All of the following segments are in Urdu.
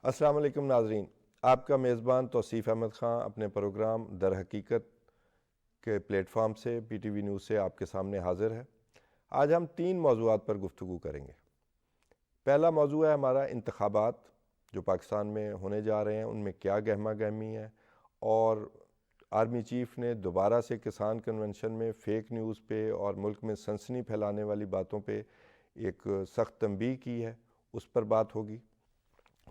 السلام علیکم ناظرین، آپ کا میزبان توصیف احمد خان اپنے پروگرام در حقیقت کے پلیٹ فارم سے پی ٹی وی نیوز سے آپ کے سامنے حاضر ہے۔ آج ہم 3 موضوعات پر گفتگو کریں گے۔ پہلا موضوع ہے ہمارا انتخابات جو پاکستان میں ہونے جا رہے ہیں، ان میں کیا گہما گہمی ہے، اور آرمی چیف نے دوبارہ سے کسان کنونشن میں فیک نیوز پہ اور ملک میں سنسنی پھیلانے والی باتوں پہ ایک سخت تنبیہ کی ہے، اس پر بات ہوگی۔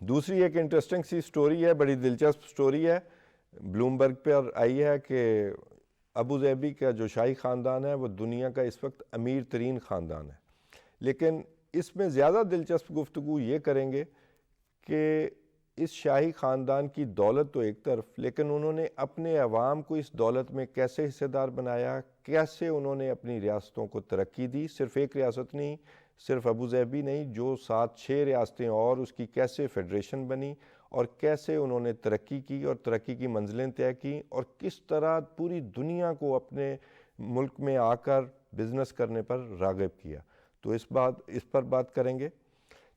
دوسری ایک انٹرسٹنگ سی سٹوری ہے، بڑی دلچسپ سٹوری ہے، بلومبرگ پر آئی ہے کہ ابو ظبی کا جو شاہی خاندان ہے وہ دنیا کا اس وقت امیر ترین خاندان ہے۔ لیکن اس میں زیادہ دلچسپ گفتگو یہ کریں گے کہ اس شاہی خاندان کی دولت تو ایک طرف، لیکن انہوں نے اپنے عوام کو اس دولت میں کیسے حصے دار بنایا، کیسے انہوں نے اپنی ریاستوں کو ترقی دی، صرف ایک ریاست نہیں، صرف ابو ظبی نہیں، جو 7-6 ریاستیں اور اس کی کیسے فیڈریشن بنی، اور کیسے انہوں نے ترقی کی اور ترقی کی منزلیں طے کی، اور کس طرح پوری دنیا کو اپنے ملک میں آ کر بزنس کرنے پر راغب کیا۔ تو اس پر بات کریں گے۔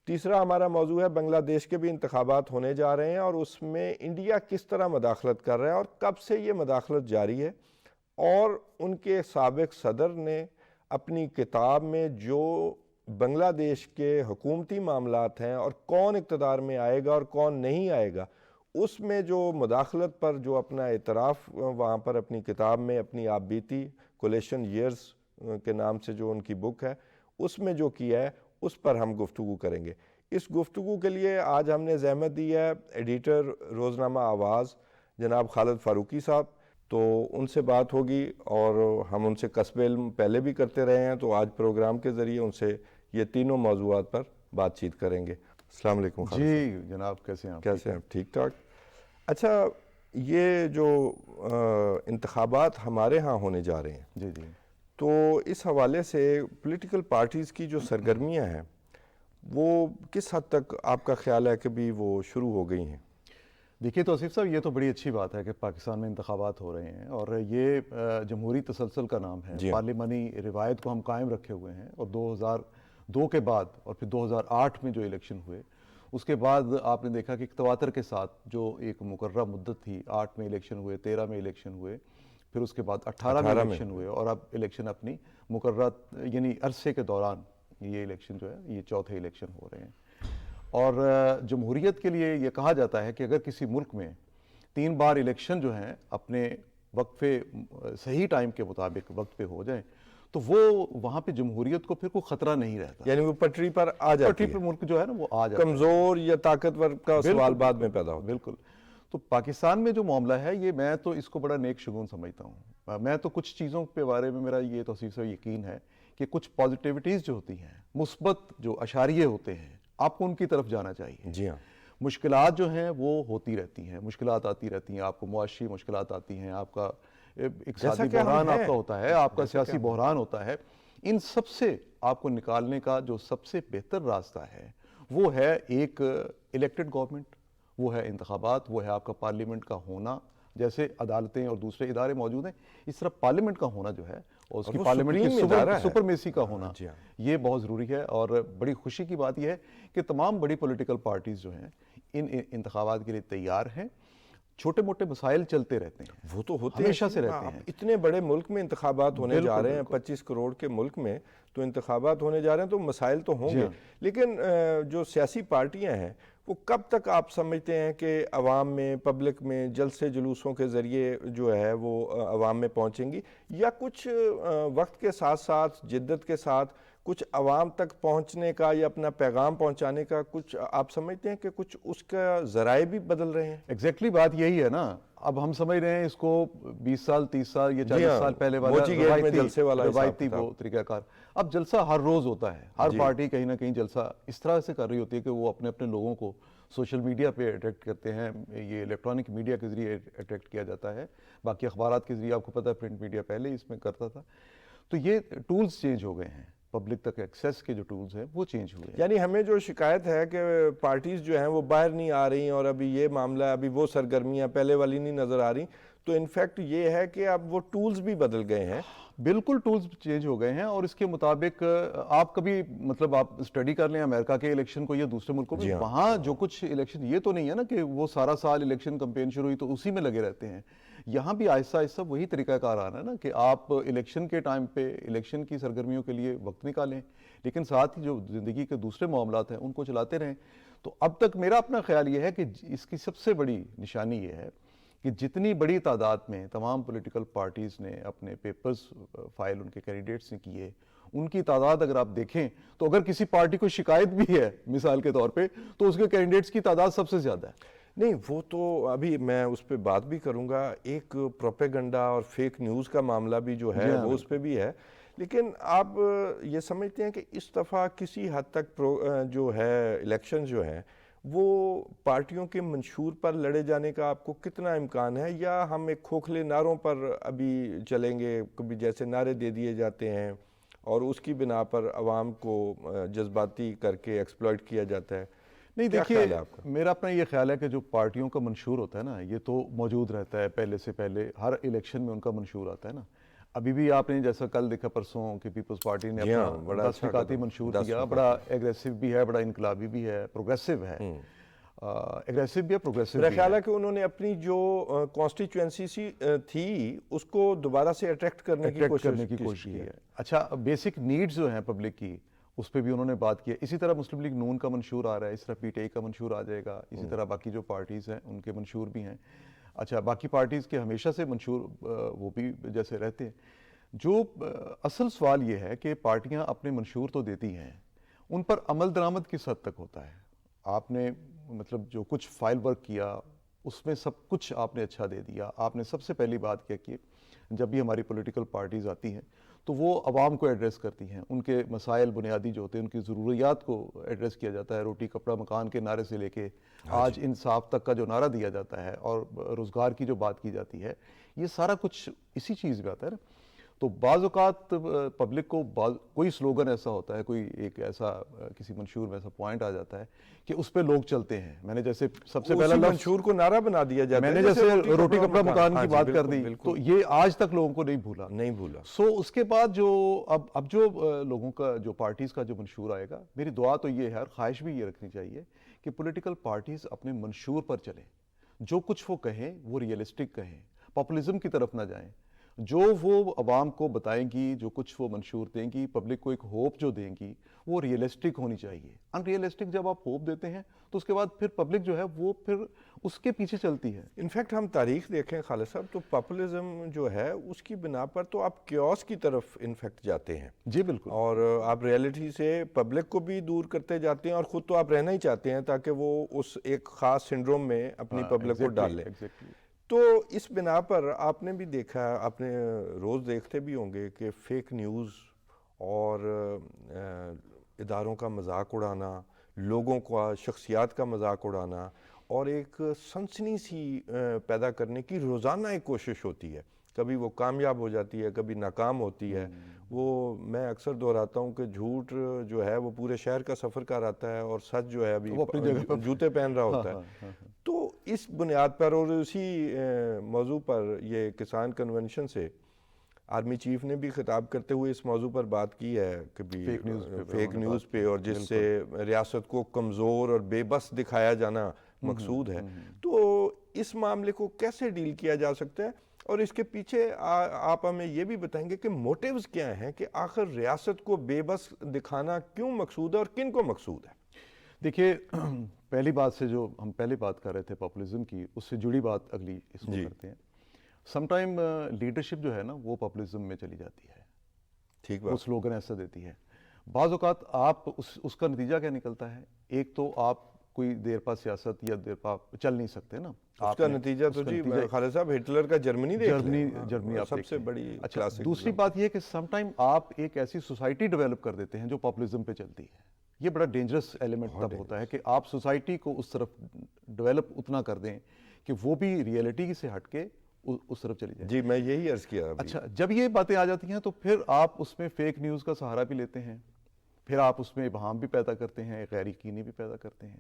تیسرا ہمارا موضوع ہے بنگلہ دیش کے بھی انتخابات ہونے جا رہے ہیں، اور اس میں انڈیا کس طرح مداخلت کر رہا ہے اور کب سے یہ مداخلت جاری ہے، اور ان کے سابق صدر نے اپنی کتاب میں جو بنگلہ دیش کے حکومتی معاملات ہیں اور کون اقتدار میں آئے گا اور کون نہیں آئے گا، اس میں جو مداخلت پر جو اپنا اعتراف وہاں پر اپنی کتاب میں اپنی آپ بیتی کولیشن ایئرز کے نام سے جو ان کی بک ہے، اس میں جو کیا ہے اس پر ہم گفتگو کریں گے۔ اس گفتگو کے لیے آج ہم نے زحمت دی ہے ایڈیٹر روزنامہ آواز جناب خالد فاروقی صاحب، تو ان سے بات ہوگی، اور ہم ان سے کسب علم پہلے بھی کرتے رہے ہیں، تو آج پروگرام کے ذریعے ان سے یہ تینوں موضوعات پر بات چیت کریں گے۔ السلام علیکم خالد صاحب۔ جی جناب، کیسے ہیں آپ؟ کیسے ہیں؟ ٹھیک ٹھاک۔ اچھا، یہ جو انتخابات ہمارے ہاں ہونے جا رہے ہیں، جی جی، تو اس حوالے سے پولیٹیکل پارٹیز کی جو سرگرمیاں ہیں وہ کس حد تک آپ کا خیال ہے کہ بھی وہ شروع ہو گئی ہیں؟ دیکھیے توصیف صاحب، یہ تو بڑی اچھی بات ہے کہ پاکستان میں انتخابات ہو رہے ہیں، اور یہ جمہوری تسلسل کا نام ہے۔ جی ہاں۔ پارلیمانی روایت کو ہم قائم رکھے ہوئے ہیں، اور 2002 کے بعد اور پھر 2008 میں جو الیکشن ہوئے، اس کے بعد آپ نے دیکھا کہ ایک تواتر کے ساتھ جو ایک مقررہ مدت تھی، 8 میں الیکشن ہوئے، 13 میں الیکشن ہوئے، پھر اس کے بعد 18 میں الیکشن ہوئے، اور اب الیکشن اپنی مقررہ یعنی عرصے کے دوران یہ الیکشن جو ہے یہ چوتھے الیکشن ہو رہے ہیں۔ اور جمہوریت کے لیے یہ کہا جاتا ہے کہ اگر کسی ملک میں 3 بار الیکشن جو ہیں اپنے وقفے صحیح ٹائم کے مطابق وقت پہ ہو جائیں، تو وہ وہاں پہ جمہوریت کو پھر کوئی خطرہ نہیں رہتا، یعنی وہ پٹری پر آ جاتی پٹری ہے، پہ ملک جو ہے نا وہ آ جاتا ہے۔ کمزور یا طاقتور کا سوال بعد میں پیدا ہوتا ہے۔ بالکل۔ تو پاکستان میں جو معاملہ ہے، یہ میں تو اس کو بڑا نیک شگون سمجھتا ہوں۔ میں تو کچھ چیزوں کے بارے میں میرا یہ توصیف سے یقین ہے کہ کچھ پازیٹیوٹیز جو ہوتی ہیں، مثبت جو اشاریے ہوتے ہیں، آپ کو ان کی طرف جانا چاہیے۔ جی ہاں۔ مشکلات جو ہیں وہ ہوتی رہتی ہیں، مشکلات آتی رہتی ہیں، آپ کو معاشی مشکلات آتی ہیں، آپ کا اقتصادی بحران آپ کا ہوتا ہے، آپ کا سیاسی بحران ہوتا ہے۔ ان سب سے آپ کو نکالنے کا جو سب سے بہتر راستہ ہے وہ ہے ایک الیکٹڈ گورنمنٹ، وہ ہے انتخابات، وہ ہے آپ کا پارلیمنٹ کا ہونا۔ جیسے عدالتیں اور دوسرے ادارے موجود ہیں، اس طرح پارلیمنٹ کا ہونا جو ہے، اور اس کی پارلیمنٹ کی سپرمیسی کا ہونا، یہ بہت ضروری ہے۔ اور بڑی خوشی کی بات یہ ہے کہ تمام بڑی پولیٹیکل پارٹیز جو ہیں ان انتخابات کے لیے تیار ہیں۔ چھوٹے موٹے مسائل چلتے رہتے ہیں، وہ تو ہوتے ہمیشہ سے رہتے ہیں۔ اتنے بڑے ملک میں انتخابات ہونے جا رہے ہیں، 25 کروڑ کے ملک میں تو انتخابات ہونے جا رہے ہیں، تو مسائل تو ہوں گے، لیکن جو سیاسی پارٹیاں ہیں وہ کب تک آپ سمجھتے ہیں کہ عوام میں، پبلک میں جلسے جلوسوں کے ذریعے جو ہے وہ عوام میں پہنچیں گی، یا کچھ وقت کے ساتھ ساتھ جدت کے ساتھ کچھ عوام تک پہنچنے کا یا اپنا پیغام پہنچانے کا کچھ آپ سمجھتے ہیں کہ کچھ اس کا ذرائع بھی بدل رہے ہیں؟ ایگزیکٹلی بات یہی ہے نا۔ اب ہم سمجھ رہے ہیں اس کو 20 سال 30 سال یا 40 سال پہلے والا روایتی وہ طریقہ کار، اب جلسہ ہر روز ہوتا ہے۔ ہر پارٹی کہیں نہ کہیں جلسہ اس طرح سے کر رہی ہوتی ہے کہ وہ اپنے اپنے لوگوں کو سوشل میڈیا پہ اٹریکٹ کرتے ہیں، یہ الیکٹرانک میڈیا کے ذریعے اٹریکٹ کیا جاتا ہے، باقی اخبارات کے ذریعے آپ کو پتہ ہے پرنٹ میڈیا پہلے اس میں کرتا تھا۔ تو یہ ٹولز چینج ہو گئے ہیں، پبلک تک ایکسیس کے جو ٹولز ہیں وہ چینج ہوئے ہیں۔ یعنی ہمیں جو شکایت ہے کہ پارٹیز جو ہیں وہ باہر نہیں آ رہی، اور ابھی یہ معاملہ، ابھی وہ سرگرمیاں پہلے والی نہیں نظر آ رہی، تو انفیکٹ یہ ہے کہ اب وہ ٹولز بھی بدل گئے ہیں. بالکل ٹولز چینج ہو گئے ہیں، اور اس کے مطابق آپ کبھی مطلب آپ اسٹڈی کر لیں امریکہ کے الیکشن کو یا دوسرے ملکوں میں، وہاں جو کچھ الیکشن، یہ تو نہیں ہے نا کہ وہ سارا سال الیکشن کمپین شروع ہوئی تو اسی میں لگے رہتے ہیں. یہاں بھی آہستہ آہستہ وہی طریقہ کار آ رہا ہے نا کہ آپ الیکشن کے ٹائم پہ الیکشن کی سرگرمیوں کے لیے وقت نکالیں، لیکن ساتھ ہی جو زندگی کے دوسرے معاملات ہیں ان کو چلاتے رہیں. تو اب تک میرا اپنا خیال یہ ہے کہ اس کی سب سے بڑی نشانی یہ ہے کہ جتنی بڑی تعداد میں تمام پولیٹیکل پارٹیز نے اپنے پیپرز فائل ان کے کینڈیڈیٹس نے کیے، ان کی تعداد اگر آپ دیکھیں تو اگر کسی پارٹی کو شکایت بھی ہے مثال کے طور پہ تو اس کے کینڈیڈیٹس کی تعداد سب سے زیادہ ہے. نہیں، وہ تو ابھی میں اس پہ بات بھی کروں گا. ایک پروپیگنڈا اور فیک نیوز کا معاملہ بھی جو ہے وہ اس پہ بھی ہے، لیکن آپ یہ سمجھتے ہیں کہ اس دفعہ کسی حد تک جو ہے الیکشن جو ہیں وہ پارٹیوں کے منشور پر لڑے جانے کا آپ کو کتنا امکان ہے، یا ہم ایک کھوکھلے نعروں پر ابھی چلیں گے؟ کبھی جیسے نعرے دے دیے جاتے ہیں اور اس کی بنا پر عوام کو جذباتی کر کے ایکسپلائٹ کیا جاتا ہے. نہیں دیکھیے، میرا اپنا یہ خیال ہے کہ جو پارٹیوں کا منشور ہوتا ہے نا یہ تو موجود رہتا ہے پہلے سے پہلے، ہر الیکشن میں ان کا منشور آتا ہے نا. ابھی بھی آپ نے جیسا کل دیکھا پرسوں کہ پیپلز پارٹی نے اپنا 10 نکاتی منشور دیا، بڑا ایگریسو بھی ہے، بڑا انقلابی بھی ہے، پروگریسو ہے، ایگریسو بھی ہے، پروگریسو بھی ہے. میرا خیال ہے کہ انہوں نے اپنی جو کانسٹیچوئنسی تھی اس کو دوبارہ سے اٹریکٹ کرنے کی کوشش کی ہے. اچھا، بیسک نیڈز جو ہیں پبلک کی اس پہ بھی انہوں نے بات کی ہے. اسی طرح مسلم لیگ نون کا منشور آ رہا ہے، اس طرح پی ٹی آئی کا منشور آ جائے گا، اسی طرح باقی جو پارٹیز ہیں ان کے منشور بھی ہیں. اچھا، باقی پارٹیز کے ہمیشہ سے منشور وہ بھی جیسے رہتے ہیں. جو اصل سوال یہ ہے کہ پارٹیاں اپنے منشور تو دیتی ہیں، ان پر عمل درآمد کس حد تک ہوتا ہے؟ آپ نے مطلب جو کچھ فائل ورک کیا اس میں سب کچھ آپ نے اچھا دے دیا. آپ نے سب سے پہلی بات کیا کہ جب بھی ہماری پولیٹیکل پارٹیز آتی ہیں تو وہ عوام کو ایڈریس کرتی ہیں، ان کے مسائل بنیادی جو ہوتے ہیں ان کی ضروریات کو ایڈریس کیا جاتا ہے. روٹی کپڑا مکان کے نعرے سے لے کے آج انصاف تک کا جو نعرہ دیا جاتا ہے اور روزگار کی جو بات کی جاتی ہے، یہ سارا کچھ اسی چیز میں آتا ہے نا. تو بعض اوقات پبلک کو کوئی سلوگن ایسا ہوتا ہے، کوئی ایک ایسا کسی منشور میں ایسا پوائنٹ آ جاتا ہے کہ اس پہ لوگ چلتے ہیں. میں نے جیسے سب سے پہلا منشور کو نعرہ بنا دیا جاتا ہے، میں نے جیسے روٹی کپڑا مکان کی بات کر دی، تو یہ آج تک لوگوں کو نہیں بھولا. سو اس کے بعد جو اب جو لوگوں کا جو پارٹیز کا جو منشور آئے گا، میری دعا تو یہ ہے اور خواہش بھی یہ رکھنی چاہیے کہ پولیٹیکل پارٹیز اپنے منشور پر چلیں، جو کچھ وہ کہیں وہ ریئلسٹک کہیں، پاپولزم کی طرف نہ جائیں. جو وہ عوام کو بتائیں گی، جو کچھ وہ منشور دیں گی، پبلک کو ایک ہوپ جو دیں گی، وہ ریئلسٹک ہونی چاہیے. ان ریئلسٹک جب آپ ہوپ دیتے ہیں تو اس کے بعد پھر پبلک جو ہے وہ پھر اس کے پیچھے چلتی ہے. انفیکٹ ہم تاریخ دیکھیں خالد صاحب تو پاپولزم جو ہے اس کی بنا پر تو آپ کیوس کی طرف انفیکٹ جاتے ہیں. جی بالکل. اور آپ ریئلٹی سے پبلک کو بھی دور کرتے جاتے ہیں اور خود تو آپ رہنا ہی چاہتے ہیں تاکہ وہ اس ایک خاص سنڈروم میں اپنی پبلک کو ڈال لیں. تو اس بنا پر آپ نے بھی دیکھا، آپ نے روز دیکھتے بھی ہوں گے کہ فیک نیوز اور اداروں کا مذاق اڑانا، لوگوں کا شخصیات کا مذاق اڑانا اور ایک سنسنی سی پیدا کرنے کی روزانہ ایک کوشش ہوتی ہے. کبھی وہ کامیاب ہو جاتی ہے، کبھی ناکام ہوتی ہے. وہ میں اکثر دہراتا ہوں کہ جھوٹ جو ہے وہ پورے شہر کا سفر کر آتا ہے اور سچ جو ہے ابھی جوتے پہن رہا ہوتا ہے. تو اس بنیاد پر اور اسی موضوع پر یہ کسان کنونشن سے آرمی چیف نے بھی خطاب کرتے ہوئے اس موضوع پر بات کی ہے کہ فیک نیوز پہ، اور جس سے ریاست کو کمزور اور بے بس دکھایا جانا مقصود ہے. تو اس معاملے کو کیسے ڈیل کیا جا سکتا ہے اور اس کے پیچھے آپ ہمیں یہ بھی بتائیں گے کہ موٹیوز کیا ہیں کہ آخر ریاست کو بے بس دکھانا کیوں مقصود ہے اور کن کو مقصود ہے؟ دیکھیے، پہلی بات سے جو ہم پہلے بات کر رہے تھے پاپولزم کی، اس سے جڑی بات اگلی اس کو کرتے ہیں. سم ٹائم لیڈرشپ جو ہے نا وہ پاپولزم میں چلی جاتی ہے. ٹھیک وہ سلوگن ایسا دیتی ہے. بعض اوقات آپ اس کا نتیجہ کیا نکلتا ہے؟ ایک تو آپ کوئی دیر پا سیاست یا دیر پا چل نہیں سکتے نا. اس کا نتیجہ تو جی خالد صاحب ہٹلر کا جرمنی آپ سب سے بڑی. اچھا، دوسری بات یہ کہ سم ٹائم آپ ایک ایسی سوسائٹی ڈیولپ کر دیتے ہیں جو پاپولزم پہ چلتی ہے. یہ بڑا ڈینجرس ایلیمنٹ تب ہوتا ہے کہ آپ سوسائٹی کو اس طرف ڈیولپ اتنا کر دیں کہ وہ بھی ریئلٹی سے ہٹ کے اس طرف چلی جائے. جی میں یہی عرض کیا. اچھا، جب یہ باتیں آ جاتی ہیں تو پھر آپ اس میں فیک نیوز کا سہارا بھی لیتے ہیں، پھر آپ اس میں ابہام بھی پیدا کرتے ہیں، غیر یقینی بھی پیدا کرتے ہیں.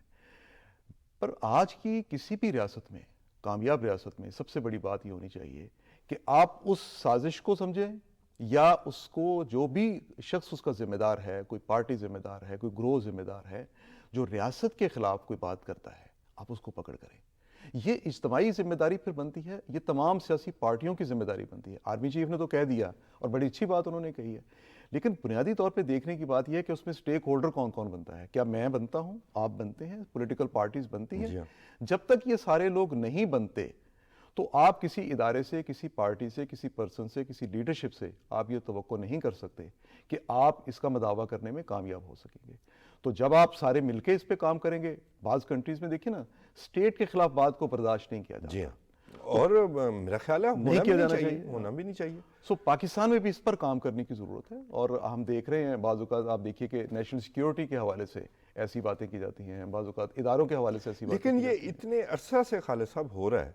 پر آج کی کسی بھی ریاست میں کامیاب ریاست میں سب سے بڑی بات یہ ہونی چاہیے کہ آپ اس سازش کو سمجھیں یا اس کو جو بھی شخص اس کا ذمہ دار ہے، کوئی پارٹی ذمہ دار ہے، کوئی گروہ ذمہ دار ہے جو ریاست کے خلاف کوئی بات کرتا ہے، آپ اس کو پکڑ کریں۔ یہ اجتماعی ذمہ داری پھر بنتی ہے، یہ تمام سیاسی پارٹیوں کی ذمہ داری بنتی ہے۔ آرمی چیف نے تو کہہ دیا اور بڑی اچھی بات انہوں نے کہی ہے، لیکن بنیادی طور پہ دیکھنے کی بات یہ ہے کہ اس میں سٹیک ہولڈر کون کون بنتا ہے۔ کیا میں بنتا ہوں، آپ بنتے ہیں، پولیٹیکل پارٹیز بنتی ہیں؟ جب تک یہ سارے لوگ نہیں بنتے تو آپ کسی ادارے سے، کسی پارٹی سے، کسی پرسن سے، کسی لیڈرشپ سے آپ یہ توقع نہیں کر سکتے کہ آپ اس کا مداوع کرنے میں کامیاب ہو سکیں گے۔ تو جب آپ سارے مل کے اس پہ کام کریں گے، بعض کنٹریز میں دیکھیں نا، اسٹیٹ کے خلاف بات کو برداشت نہیں کیا جاتا۔ جی ہاں، اور میرا خیال ہے نہیں کیا جانا چاہیے، ہونا بھی نہیں چاہیے۔ سو پاکستان میں بھی اس پر کام کرنے کی ضرورت ہے، اور ہم دیکھ رہے ہیں بعض اوقات آپ دیکھیے کہ نیشنل سیکیورٹی کے حوالے سے ایسی باتیں کی جاتی ہیں، بعض اوقات اداروں کے حوالے سے ایسی باتیں لیکن کی یہ جاتی ہیں۔ اتنے عرصہ سے خالد صاحب ہو رہا ہے،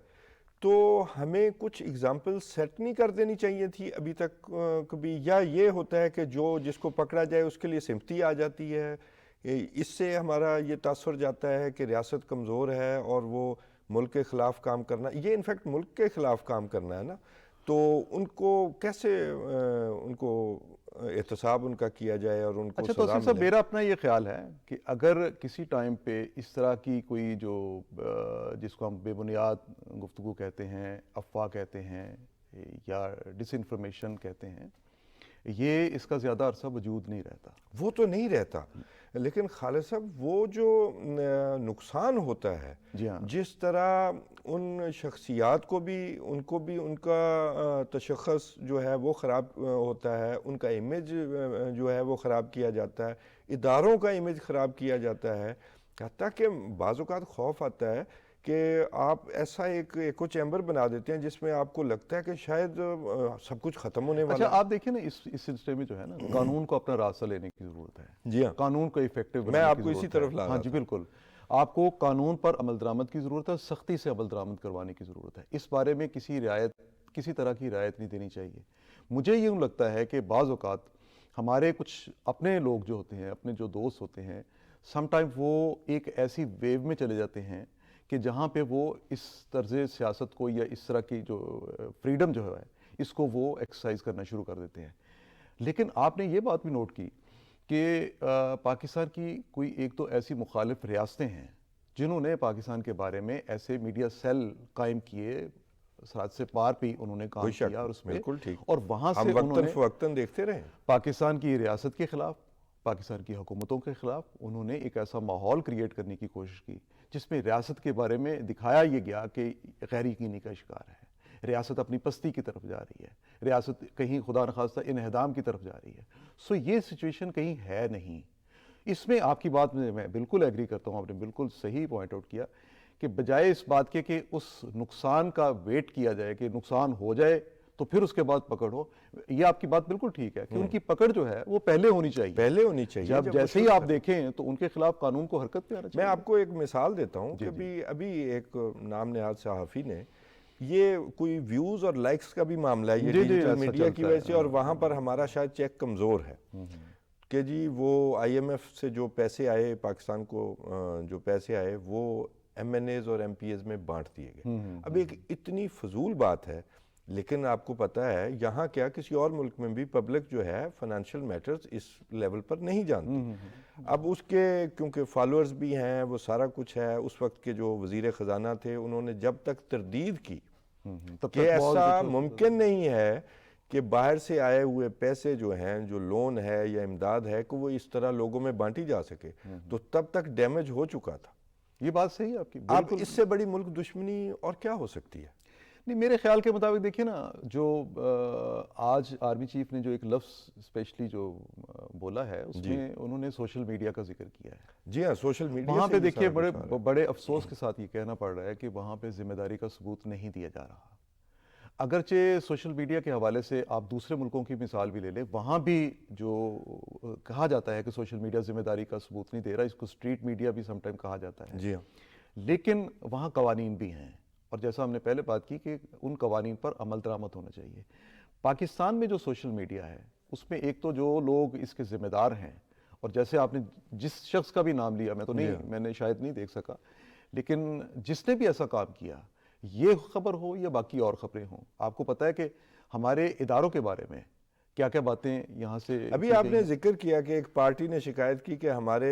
تو ہمیں کچھ اگزامپل سیٹ نہیں کر دینی چاہیے تھی ابھی تک کبھی؟ یا یہ ہوتا ہے کہ جس کو پکڑا جائے اس کے لیے سمپتی آ جاتی ہے، اس سے ہمارا یہ تاثر جاتا ہے کہ ریاست کمزور ہے اور وہ ملک کے خلاف کام کرنا، یہ انفیکٹ ملک کے خلاف کام کرنا ہے نا، تو ان کو کیسے ان کو احتساب ان کا کیا جائے اور ان کو اچھا سزا توصیف صاحب، ملے؟ میرا اپنا یہ خیال ہے کہ اگر کسی ٹائم پہ اس طرح کی کوئی جو جس کو ہم بے بنیاد گفتگو کہتے ہیں، افواہ کہتے ہیں یا ڈس انفارمیشن کہتے ہیں، یہ اس کا زیادہ عرصہ وجود نہیں رہتا۔ وہ تو نہیں رہتا، لیکن خالد صاحب وہ جو نقصان ہوتا ہے، جی ہاں، جس طرح ان شخصیات کو بھی ان کا تشخص جو ہے وہ خراب ہوتا ہے، ان کا امیج جو ہے وہ خراب کیا جاتا ہے، اداروں کا امیج خراب کیا جاتا ہے، حتیٰ کہ بعض اوقات خوف آتا ہے کہ آپ ایسا ایک ایکو چیمبر بنا دیتے ہیں جس میں آپ کو لگتا ہے کہ شاید سب کچھ ختم ہونے اچھا والا ہے۔ آپ دیکھیں نا، اس سلسلے میں جو ہے نا، قانون کو اپنا راستہ لینے کی ضرورت ہے، جی ہاں، قانون کو ایفیکٹو میں بنانے آپ کی کو اسی ضرورت ہے۔ طرف لا ہاں رہا جی تھا۔ بالکل، آپ کو قانون پر عمل درآمد کی ضرورت ہے، سختی سے عمل درآمد کروانے کی ضرورت ہے۔ اس بارے میں کسی طرح کی رعایت نہیں دینی چاہیے۔ مجھے یوں لگتا ہے کہ بعض اوقات ہمارے کچھ اپنے لوگ جو ہوتے ہیں، اپنے جو دوست ہوتے ہیں، سم ٹائم وہ ایک ایسی ویو میں چلے جاتے ہیں کہ جہاں پہ وہ اس طرز سیاست کو یا اس طرح کی جو فریڈم جو ہے اس کو وہ ایکسرسائز کرنا شروع کر دیتے ہیں۔ لیکن آپ نے یہ بات بھی نوٹ کی کہ پاکستان کی کوئی ایک تو ایسی مخالف ریاستیں ہیں جنہوں نے پاکستان کے بارے میں ایسے میڈیا سیل قائم کیے، سرحد سے پار بھی انہوں نے کام کوئی شک کیا، اور اس پہ بالکل ٹھیک، اور وہاں سے ہم انہوں وقتاً نے فوقتاً دیکھتے رہے۔ پاکستان کی ریاست کے خلاف، پاکستان کی حکومتوں کے خلاف انہوں نے ایک ایسا ماحول کریٹ کرنے کی کوشش کی جس میں ریاست کے بارے میں دکھایا یہ گیا کہ غیر یقینی کا شکار ہے، ریاست اپنی پستی کی طرف جا رہی ہے، ریاست کہیں خدا نخواستہ انہدام کی طرف جا رہی ہے۔ سو یہ سچویشن کہیں ہے نہیں۔ اس میں آپ کی بات میں بالکل ایگری کرتا ہوں، آپ نے بالکل صحیح پوائنٹ آؤٹ کیا کہ بجائے اس بات کے کہ اس نقصان کا ویٹ کیا جائے کہ نقصان ہو جائے تو پھر اس کے بعد پکڑ ہو، یہ آپ کی بات بالکل ٹھیک ہے کہ ان کی پکڑ جو ہے وہ پہلے ہونی چاہیے، پہلے ہونی چاہیے جب جیسے ہی آپ دیکھیں تو ان کے خلاف قانون کو حرکت میں آنا چاہیے۔ میں آپ کو ایک مثال دیتا ہوں کہ ابھی ایک نام نہاد صحافی نے، یہ کوئی ویوز اور لائکس کا بھی معاملہ ہے یہ ڈیجیٹل میڈیا کی وجہ سے، اور وہاں پر ہمارا شاید چیک کمزور ہے کہ جی وہ آئی ایم ایف سے جو پیسے آئے پاکستان کو، جو پیسے آئے وہ ایم این ایز اور ایم پی ایز میں بانٹ دیے گئے۔ اب ایک اتنی فضول بات ہے، لیکن آپ کو پتہ ہے یہاں کیا کسی اور ملک میں بھی پبلک جو ہے فائنینشیل میٹرز اس لیول پر نہیں جانتی۔ اب اس کے کیونکہ فالوورز بھی ہیں، وہ سارا کچھ ہے، اس وقت کے جو وزیر خزانہ تھے انہوں نے جب تک تردید کی کہ ایسا ممکن نہیں ہے کہ باہر سے آئے ہوئے پیسے جو ہیں، جو لون ہے یا امداد ہے، کہ وہ اس طرح لوگوں میں بانٹی جا سکے، تو تب تک ڈیمیج ہو چکا تھا۔ یہ بات صحیح ہے آپ کی، اب اس سے بڑی ملک دشمنی اور کیا ہو سکتی ہے؟ نہیں، میرے خیال کے مطابق دیکھیں نا، جو آج آرمی چیف نے جو ایک لفظ اسپیشلی جو بولا ہے اس میں انہوں نے سوشل میڈیا کا ذکر کیا ہے۔ جی ہاں، سوشل میڈیا وہاں پہ دیکھیے بڑے افسوس کے ساتھ یہ کہنا پڑ رہا ہے کہ وہاں پہ ذمہ داری کا ثبوت نہیں دیا جا رہا۔ اگرچہ سوشل میڈیا کے حوالے سے آپ دوسرے ملکوں کی مثال بھی لے لیں، وہاں بھی جو کہا جاتا ہے کہ سوشل میڈیا ذمہ داری کا ثبوت نہیں دے رہا، اس کو اسٹریٹ میڈیا بھی سم ٹائم کہا جاتا ہے، جی ہاں، لیکن وہاں قوانین بھی ہیں، اور جیسا ہم نے پہلے بات کی کہ ان قوانین پر عمل درآمد ہونا چاہیے۔ پاکستان میں جو سوشل میڈیا ہے اس میں ایک تو جو لوگ اس کے ذمہ دار ہیں، اور جیسے آپ نے جس شخص کا بھی نام لیا، میں نے شاید نہیں دیکھ سکا، لیکن جس نے بھی ایسا کام کیا یہ خبر ہو یا باقی اور خبریں ہوں، آپ کو پتہ ہے کہ ہمارے اداروں کے بارے میں کیا کیا باتیں یہاں سے ابھی آپ نے ذکر کیا کہ ایک پارٹی نے شکایت کی کہ ہمارے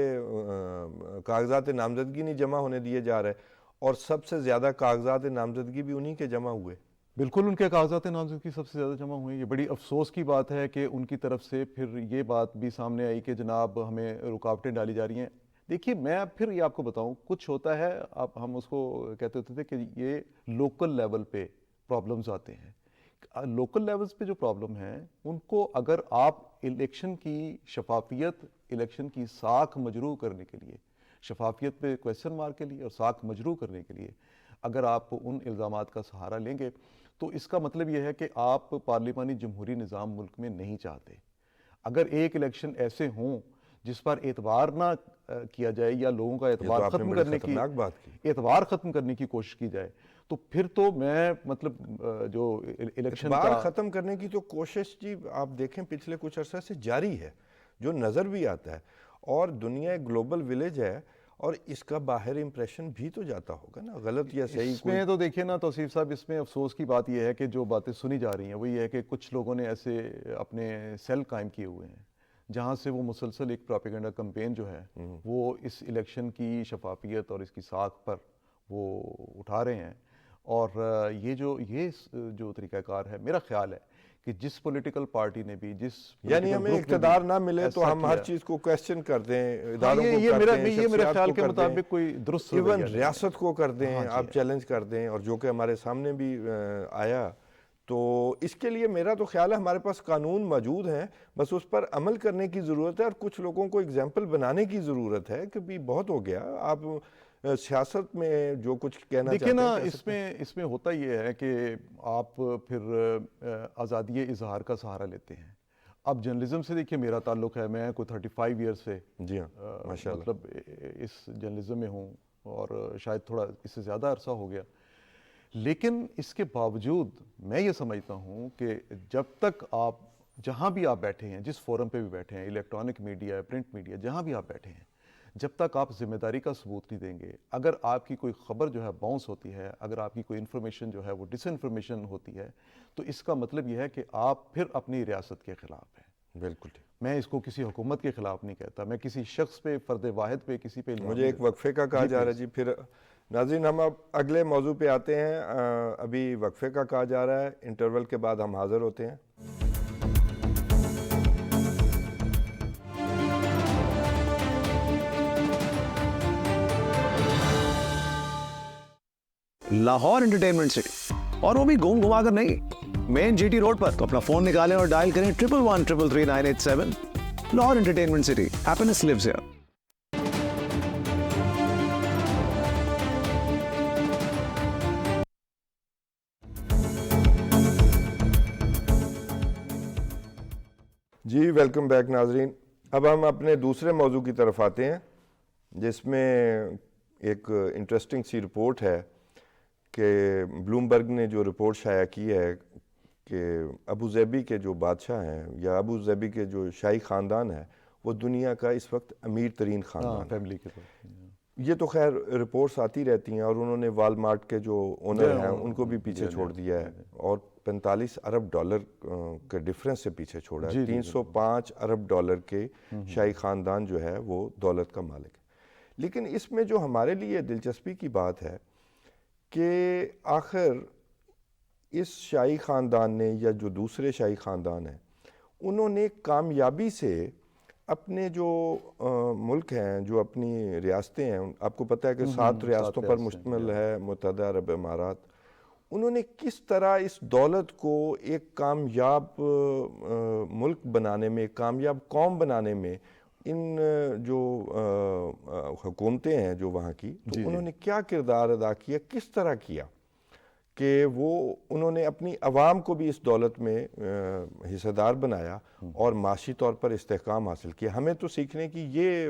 کاغذات نامزدگی نہیں جمع ہونے دیے جا رہے، اور سب سے زیادہ کاغذات نامزدگی بھی انہی کے جمع ہوئے۔ بالکل ان کے کاغذات نامزدگی سب سے زیادہ جمع ہوئے۔ یہ بڑی افسوس کی بات ہے کہ ان کی طرف سے پھر یہ بات بھی سامنے آئی کہ جناب ہمیں رکاوٹیں ڈالی جا رہی ہیں۔ دیکھیے میں پھر یہ آپ کو بتاؤں، کچھ ہوتا ہے، ہم اس کو کہتے ہوتے تھے کہ یہ لوکل لیول پہ پرابلمز آتے ہیں۔ لوکل لیولز پہ جو پرابلم ہیں ان کو اگر آپ الیکشن کی شفافیت، الیکشن کی ساکھ مجروح کرنے کے لیے، شفافیت پہ کویسچن مارک کے لیے اور ساکھ مجروح کرنے کے لیے اگر آپ ان الزامات کا سہارا لیں گے تو اس کا مطلب یہ ہے کہ آپ پارلیمانی جمہوری نظام ملک میں نہیں چاہتے۔ اگر ایک الیکشن ایسے ہوں جس پر اعتبار نہ کیا جائے یا لوگوں کا اعتبار ختم کرنے کی کوشش کی جائے تو پھر تو میں مطلب جو الیکشن اعتبار کا ختم کرنے کی تو کوشش جی آپ دیکھیں پچھلے کچھ عرصہ سے جاری ہے، جو نظر بھی آتا ہے، اور دنیا ایک گلوبل ولیج ہے، اور اس کا باہر امپریشن بھی تو جاتا ہوگا نا، غلط یا صحیح اس میں تو دیکھیے نا توصیف صاحب، اس میں افسوس کی بات یہ ہے کہ جو باتیں سنی جا رہی ہیں وہ یہ ہے کہ کچھ لوگوں نے ایسے اپنے سیل قائم کیے ہوئے ہیں جہاں سے وہ مسلسل ایک پروپیگنڈا کمپین جو ہے وہ اس الیکشن کی شفافیت اور اس کی ساکھ پر وہ اٹھا رہے ہیں۔ اور یہ جو طریقہ کار ہے، میرا خیال ہے کہ جس پولیٹیکل پارٹی نے بھی، جس یعنی ہمیں اقتدار نہ ملے تو ہم ہر چیز کو کویسچن کر دیں، اداروں کو کر دیں، یہ میرے شخصیات خیال کو کے کر دیں، مطابق کوئی درست ایون رویہ نہیں ہے۔ ریاست کو کر دیں، آپ چیلنج کر دیں، اور جو کہ ہمارے سامنے بھی آیا۔ تو اس کے لیے میرا تو خیال ہے ہمارے پاس قانون موجود ہیں، بس اس پر عمل کرنے کی ضرورت ہے، اور کچھ لوگوں کو اگزامپل بنانے کی ضرورت ہے کہ بھی بہت ہو گیا، آپ سیاست میں جو کچھ کہنا دیکھیں چاہتے نا، ہیں اس میں ہوتا یہ ہے کہ آپ پھر آزادی اظہار کا سہارا لیتے ہیں۔ اب جرنلزم سے دیکھیے میرا تعلق ہے، میں کوئی 35 ایئر سے جی ہاں ماشاءاللہ مطلب اس جرنلزم میں ہوں، اور شاید تھوڑا اس سے زیادہ عرصہ ہو گیا، لیکن اس کے باوجود میں یہ سمجھتا ہوں کہ جب تک آپ جہاں بھی آپ بیٹھے ہیں، جس فورم پہ بھی بیٹھے ہیں، الیکٹرانک میڈیا، پرنٹ میڈیا، جہاں بھی آپ بیٹھے ہیں، جب تک آپ ذمہ داری کا ثبوت نہیں دیں گے، اگر آپ کی کوئی خبر جو ہے باؤنس ہوتی ہے، اگر آپ کی کوئی انفارمیشن جو ہے وہ ڈس انفارمیشن ہوتی ہے، تو اس کا مطلب یہ ہے کہ آپ پھر اپنی ریاست کے خلاف ہیں۔ بالکل ٹھیک۔ میں اس کو کسی حکومت کے خلاف نہیں کہتا، میں کسی شخص پہ، فرد واحد پہ، کسی پہ مجھے ایک وقفے کا کہا جا رہا ہے جی، پھر ناظرین ہم اب اگلے موضوع پہ آتے ہیں۔ ابھی وقفے کا کہا جا رہا ہے، انٹرول کے بعد ہم حاضر ہوتے ہیں۔ لاہور انٹرٹینمنٹ سٹی، اور وہ بھی گھوم گھما کر نہیں، مین جی ٹی روڈ پر۔ تو اپنا فون نکالیں اور ڈائل کریں 1113333987۔ Lahore entertainment city, happiness lives here. جی ویلکم بیک ناظرین، اب ہم اپنے دوسرے موضوع کی طرف آتے ہیں، جس میں ایک انٹرسٹنگ سی رپورٹ ہے کہ بلومبرگ نے جو رپورٹ شائع کی ہے کہ ابوظہبی کے جو بادشاہ ہیں، یا ابوظہبی کے جو شاہی خاندان ہے، وہ دنیا کا اس وقت امیر ترین خاندان ہے۔ فیملی کے طور۔ یہ تو خیر رپورٹس آتی رہتی ہیں، اور انہوں نے والمارٹ کے جو اونر ہیں ان کو بھی پیچھے چھوڑ دیا ہے، اور 45 ارب ڈالر کے ڈیفرنس سے پیچھے چھوڑا ہے۔ 305 ارب ڈالر کے شاہی خاندان جو ہے وہ دولت کا مالک ہے۔ لیکن اس میں جو ہمارے لیے دلچسپی کی بات ہے کہ آخر اس شاہی خاندان نے، یا جو دوسرے شاہی خاندان ہیں، انہوں نے کامیابی سے اپنے جو ملک ہیں، جو اپنی ریاستیں ہیں، آپ کو پتہ ہے کہ 7 ریاستوں پر مشتمل ہے متحدہ عرب امارات، انہوں نے کس طرح اس دولت کو ایک کامیاب ملک بنانے میں، کامیاب قوم بنانے میں، ان جو حکومتیں ہیں جو وہاں کی، تو انہوں نے کیا کردار ادا کیا، کس طرح کیا کہ انہوں نے اپنی عوام کو بھی اس دولت میں حصہ دار بنایا اور معاشی طور پر استحکام حاصل کیا۔ ہمیں تو سیکھنے کی یہ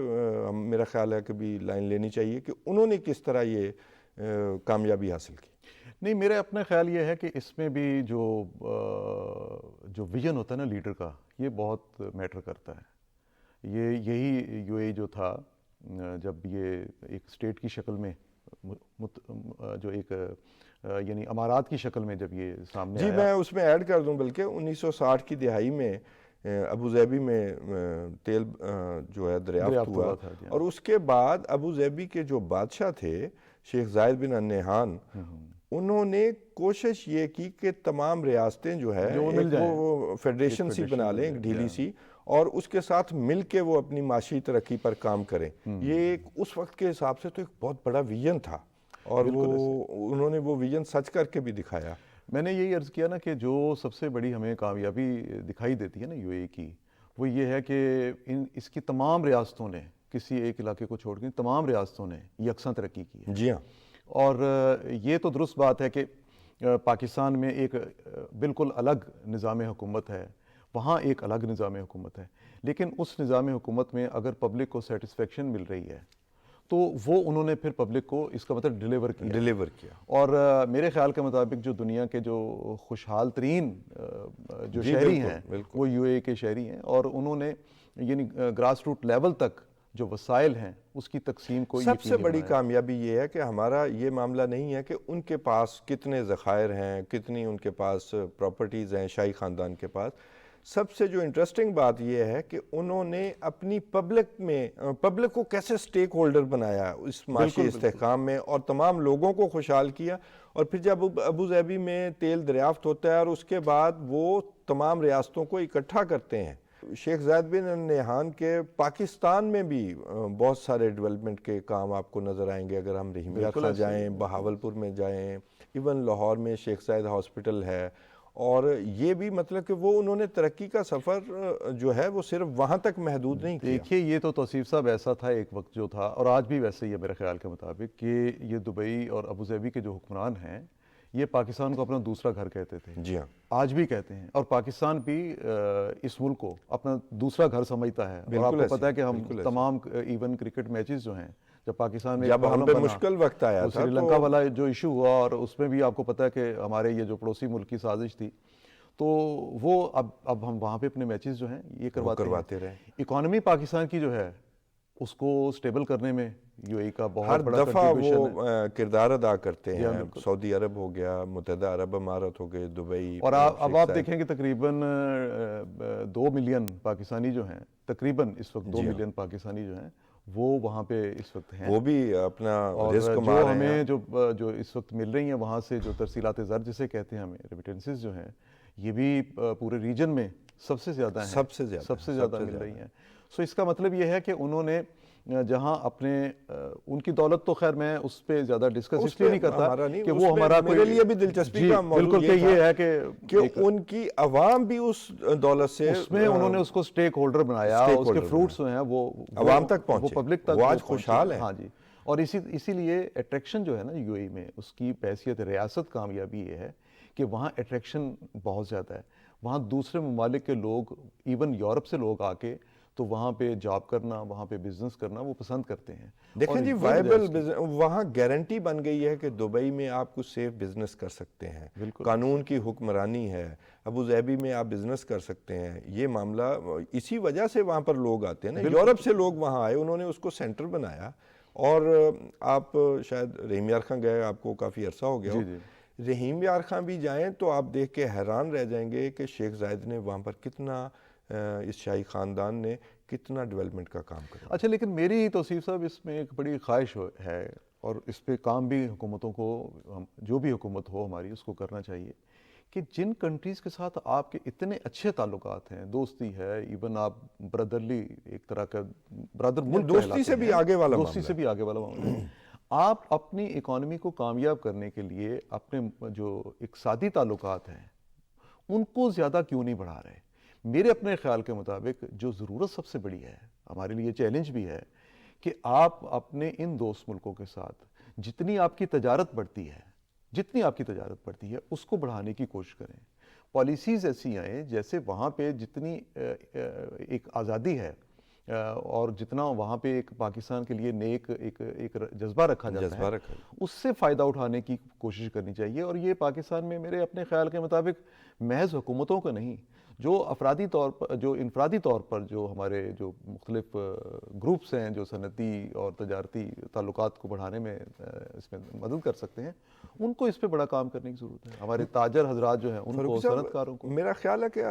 میرا خیال ہے کہ بھی لائن لینی چاہیے کہ انہوں نے کس طرح یہ کامیابی حاصل کی۔ نہیں، میرا اپنا خیال یہ ہے کہ اس میں بھی جو ویژن ہوتا ہے نا لیڈر کا، یہ بہت میٹر کرتا ہے۔ یہی یو اے جو تھا، جب یہ ایک اسٹیٹ کی شکل میں جو ایک یعنی امارات کی شکل میں جب یہ سامنے جی آیا. میں اس میں ایڈ کر دوں، بلکہ 1960 کی دہائی میں ابو ظبی میں تیل جو ہے دریافت ہوا، اور اس کے بعد ابو ظبی کے جو بادشاہ تھے شیخ زائد بن النہیان، انہوں نے کوشش یہ کی کہ تمام ریاستیں جو ہے وہ فیڈریشن سی بنا لیں، ایک ڈھیلی سی، اور اس کے ساتھ مل کے وہ اپنی معاشی ترقی پر کام کریں. یہ ایک اس وقت کے حساب سے تو ایک بہت بڑا ویژن تھا، اور انہوں نے وہ ویژن سچ کر کے بھی دکھایا. میں نے یہی عرض کیا نا کہ جو سب سے بڑی ہمیں کامیابی دکھائی دیتی ہے نا یو اے کی، وہ یہ ہے کہ اس کی تمام ریاستوں نے، کسی ایک علاقے کو چھوڑ کے تمام ریاستوں نے یکساں ترقی کی ہے. جی ہاں. اور یہ تو درست بات ہے کہ پاکستان میں ایک بالکل الگ نظام حکومت ہے، وہاں ایک الگ نظام حکومت ہے، لیکن اس نظام حکومت میں اگر پبلک کو سیٹسفیکشن مل رہی ہے تو وہ انہوں نے پھر پبلک کو اس کا مطلب ڈیلیور کیا. اور میرے خیال کے مطابق جو دنیا کے جو خوشحال ترین جو شہری ہیں وہ یو اے کے شہری ہیں، اور انہوں نے یعنی گراس روٹ لیول تک جو وسائل ہیں اس کی تقسیم کو سب سے بڑی کامیابی یہ ہے کہ ہمارا یہ معاملہ نہیں ہے کہ ان کے پاس کتنے ذخائر ہیں، کتنی ان کے پاس پراپرٹیز ہیں شاہی خاندان کے پاس. سب سے جو انٹرسٹنگ بات یہ ہے کہ انہوں نے اپنی پبلک کو کیسے سٹیک ہولڈر بنایا اس معاشی استحکام میں، اور تمام لوگوں کو خوشحال کیا. اور پھر جب ابو ظبی میں تیل دریافت ہوتا ہے اور اس کے بعد وہ تمام ریاستوں کو اکٹھا کرتے ہیں. شیخ زائد بن النہیان کے پاکستان میں بھی بہت سارے ڈیولپمنٹ کے کام آپ کو نظر آئیں گے، اگر ہم رحیمیہ خاں جائیں، بہاولپور میں جائیں، ایون لاہور میں شیخ زائد ہاسپٹل ہے. اور یہ بھی مطلب کہ وہ انہوں نے ترقی کا سفر جو ہے وہ صرف وہاں تک محدود نہیں کیا. دیکھیے یہ تو توصیف صاحب ایسا تھا ایک وقت جو تھا، اور آج بھی ویسے ہی ہے میرے خیال کے مطابق، کہ یہ دبئی اور ابو ظبی کے جو حکمران ہیں یہ پاکستان کو اپنا دوسرا گھر کہتے تھے. جی ہاں. آج بھی کہتے ہیں، اور پاکستان بھی اس ملک کو اپنا دوسرا گھر سمجھتا ہے. اور آپ کو پتہ ہے کہ ہم تمام ایون کرکٹ میچز جو ہیں، جب پاکستان میں جب ہم پہ مشکل وقت آیا تھا، سری لنکا والا جو ایشو ہوا، اور اس میں بھی آپ کو پتہ ہے کہ ہمارے یہ جو پڑوسی ملک کی سازش تھی، تو وہ اب ہم وہاں پہ اپنے میچز جو ہیں یہ کرواتے رہے. اکانومی پاکستان کی جو ہے اس کو سٹیبل کرنے میں یو اے کا بہت ہر بڑا دفعہ وہ کردار ادا کرتے ہیں. سعودی عرب ہو گیا، متحدہ عرب امارات ہو گئے، دبئی. اور اب آپ دیکھیں کہ تقریباً 2 ملین پاکستانی جو ہیں، تقریباً اس وقت 2 ملین پاکستانی جو ہیں وہ وہاں پہ اس وقت ہیں. وہ بھی اپنا رزق کما جو رہے ہیں. ہمیں جو اس وقت مل رہی ہیں وہاں سے جو ترسیلات زر جسے کہتے ہیں ہمیں، ریمیٹنسز جو ہیں، یہ بھی پورے ریجن میں سب سے زیادہ ہیں، سب سے زیادہ مل رہی ہیں. سو اس کا مطلب یہ ہے کہ انہوں نے جہاں اپنے ان کی دولت تو خیر میں اس پہ زیادہ ڈسکس اس لیے نہیں کرتا کہ وہ ہمارا میرے لیے بھی دلچسپی کا موضوع بالکل کہ یہ ہے کہ ان کی عوام بھی اس دولت سے اس میں انہوں نے اس کو سٹیک ہولڈر بنایا، اس کے فروٹس ہیں وہ عوام تک پہنچے، وہ پبلک تک، وہ آج خوشحال ہیں. ہاں جی. اور اسی لیے اٹریکشن جو ہے نا یو اے میں، اس کی بحیثیت ریاست کامیابی یہ ہے کہ وہاں اٹریکشن بہت زیادہ ہے. وہاں دوسرے ممالک کے لوگ، ایون یورپ سے لوگ آ کے تو وہاں پہ جاب کرنا، وہاں پہ بزنس کرنا وہ پسند کرتے ہیں. دیکھیں جی وائبل وہاں گارنٹی بن گئی ہے کہ دبئی میں آپ کچھ سیف بزنس کر سکتے ہیں، قانون کی حکمرانی ہے. ابو ظبی میں آپ بزنس کر سکتے ہیں. یہ معاملہ اسی وجہ سے وہاں پر لوگ آتے ہیں نا، یورپ سے لوگ وہاں آئے، انہوں نے اس کو سینٹر بنایا. اور آپ شاید رحیم یار خان گئے، آپ کو کافی عرصہ ہو گیا ہو. رحیم یار خان بھی جائیں تو آپ دیکھ کے حیران رہ جائیں گے کہ شیخ زائد نے وہاں پر کتنا، اس شاہی خاندان نے کتنا ڈیولپمنٹ کا کام کرا. اچھا لیکن میری توصیف صاحب اس میں ایک بڑی خواہش ہے، اور اس پہ کام بھی حکومتوں کو، جو بھی حکومت ہو ہماری، اس کو کرنا چاہیے کہ جن کنٹریز کے ساتھ آپ کے اتنے اچھے تعلقات ہیں، دوستی ہے، ایون آپ بردرلی ایک طرح کا برادر ملک، دوستی سے بھی آگے والا معاملہ، آپ اپنی اکانومی کو کامیاب کرنے کے لیے اپنے جو اقتصادی تعلقات ہیں ان کو زیادہ کیوں نہیں بڑھا رہے؟ میرے اپنے خیال کے مطابق جو ضرورت سب سے بڑی ہے، ہمارے لیے چیلنج بھی ہے، کہ آپ اپنے ان دوست ملکوں کے ساتھ جتنی آپ کی تجارت بڑھتی ہے اس کو بڑھانے کی کوشش کریں. پالیسیز ایسی آئیں جیسے وہاں پہ جتنی ایک آزادی ہے اور جتنا وہاں پہ ایک پاکستان کے لیے نیک ایک جذبہ رکھا جاتا ہے، اس سے فائدہ اٹھانے کی کوشش کرنی چاہیے. اور یہ پاکستان میں میرے اپنے خیال کے مطابق محض حکومتوں کا نہیں، جو افرادی طور پر جو انفرادی طور پر جو ہمارے جو مختلف گروپس ہیں جو صنعتی اور تجارتی تعلقات کو بڑھانے میں اس میں مدد کر سکتے ہیں، ان کو اس پہ بڑا کام کرنے کی ضرورت ہے. ہمارے تاجر حضرات جو ہیں ان کو، صنعت کاروں کو. میرا خیال ہے کہ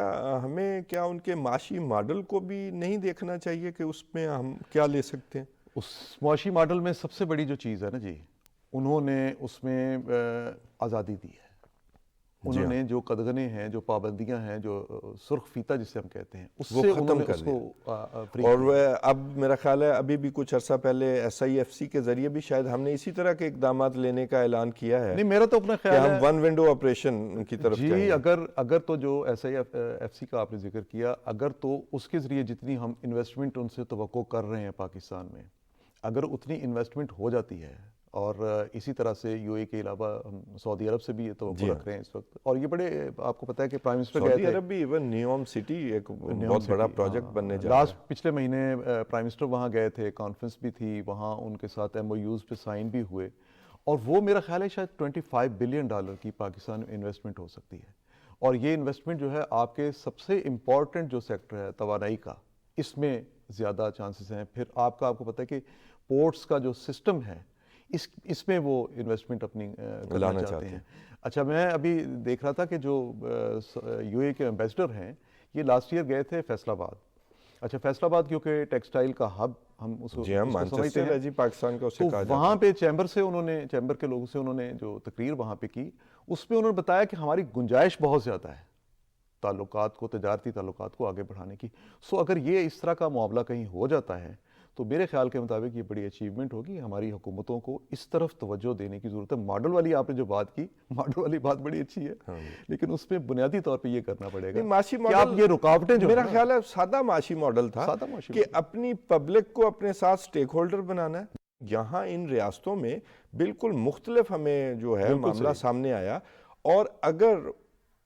ہمیں کیا ان کے معاشی ماڈل کو بھی نہیں دیکھنا چاہیے کہ اس میں ہم کیا لے سکتے ہیں؟ اس معاشی ماڈل میں سب سے بڑی جو چیز ہے نا جی، انہوں نے اس میں آزادی دی ہے. انہوں نے جو قدغنے ہیں، جو پابندیاں ہیں، جو سرخ فیتہ جسے ہم کہتے ہیں، اس سے ختم کر دیا. اور اب میرا خیال ہے ابھی بھی کچھ عرصہ پہلے SIFC کے ذریعے بھی شاید ہم نے اسی طرح کے اقدامات لینے کا اعلان کیا ہے. نہیں، میرا تو اپنا خیال ہے ہم ون ونڈو آپریشن کی طرف جی. اگر تو جو SIFC کا آپ نے ذکر کیا، اگر تو اس کے ذریعے جتنی ہم انویسٹمنٹ ان سے توقع کر رہے ہیں پاکستان میں، اگر اتنی انویسٹمنٹ ہو جاتی ہے، اور اسی طرح سے UAE کے علاوہ ہم سعودی عرب سے بھی یہ توقع رکھ رہے ہیں اس وقت. اور یہ بڑے، آپ کو پتہ ہے کہ پرائم منسٹر گئے تھے سعودی عرب بھی، ایون نیوم سٹی ایک بہت بڑا پروجیکٹ بننے جا رہا ہے. پچھلے مہینے پرائم منسٹر وہاں گئے تھے، کانفرنس بھی تھی وہاں، ان کے ساتھ MOUs پہ سائن بھی ہوئے. اور وہ میرا خیال ہے شاید $25 بلین کی پاکستان میں انویسٹمنٹ ہو سکتی ہے. اور یہ انویسٹمنٹ جو ہے آپ کے سب سے امپورٹنٹ جو سیکٹر ہے توانائی کا، اس میں زیادہ چانسز ہیں. پھر آپ کو پتہ ہے کہ پورٹس کا جو سسٹم ہے، اس میں وہ انویسٹمنٹ اپنی لانا چاہتے ہیں. اچھا، میں ابھی دیکھ رہا تھا کہ جو UAE کے ایمبیسڈر ہیں، یہ لاسٹ ایئر گئے تھے فیصل آباد. اچھا، فیصل آباد کیونکہ ٹیکسٹائل کا ہب ہم اس کو سمجھتے ہیں جی، پاکستان کا اسے کہا جاتا ہے. وہاں پہ چیمبر کے لوگوں سے انہوں نے جو تقریر وہاں پہ کی، اس میں انہوں نے بتایا کہ ہماری گنجائش بہت زیادہ ہے تعلقات کو، تجارتی تعلقات کو آگے بڑھانے کی. اگر یہ اس طرح کا معاملہ کہیں ہو جاتا ہے تو میرے خیال کے مطابق یہ بڑی اچیومنٹ ہوگی. ہماری حکومتوں کو اس طرف توجہ دینے کی ضرورت ہے. ماڈل والی آپ نے جو بات کی، ماڈل والی بات بڑی اچھی ہے، لیکن اس میں بنیادی طور پہ یہ کرنا پڑے گا کہ آپ یہ رکاوٹیں جو، میرا خیال ہے سادہ معاشی ماڈل تھا کہ اپنی پبلک کو اپنے ساتھ سٹیک ہولڈر بنانا ہے. یہاں ان ریاستوں میں بالکل مختلف ہمیں جو ہے معاملہ سامنے آیا. اور اگر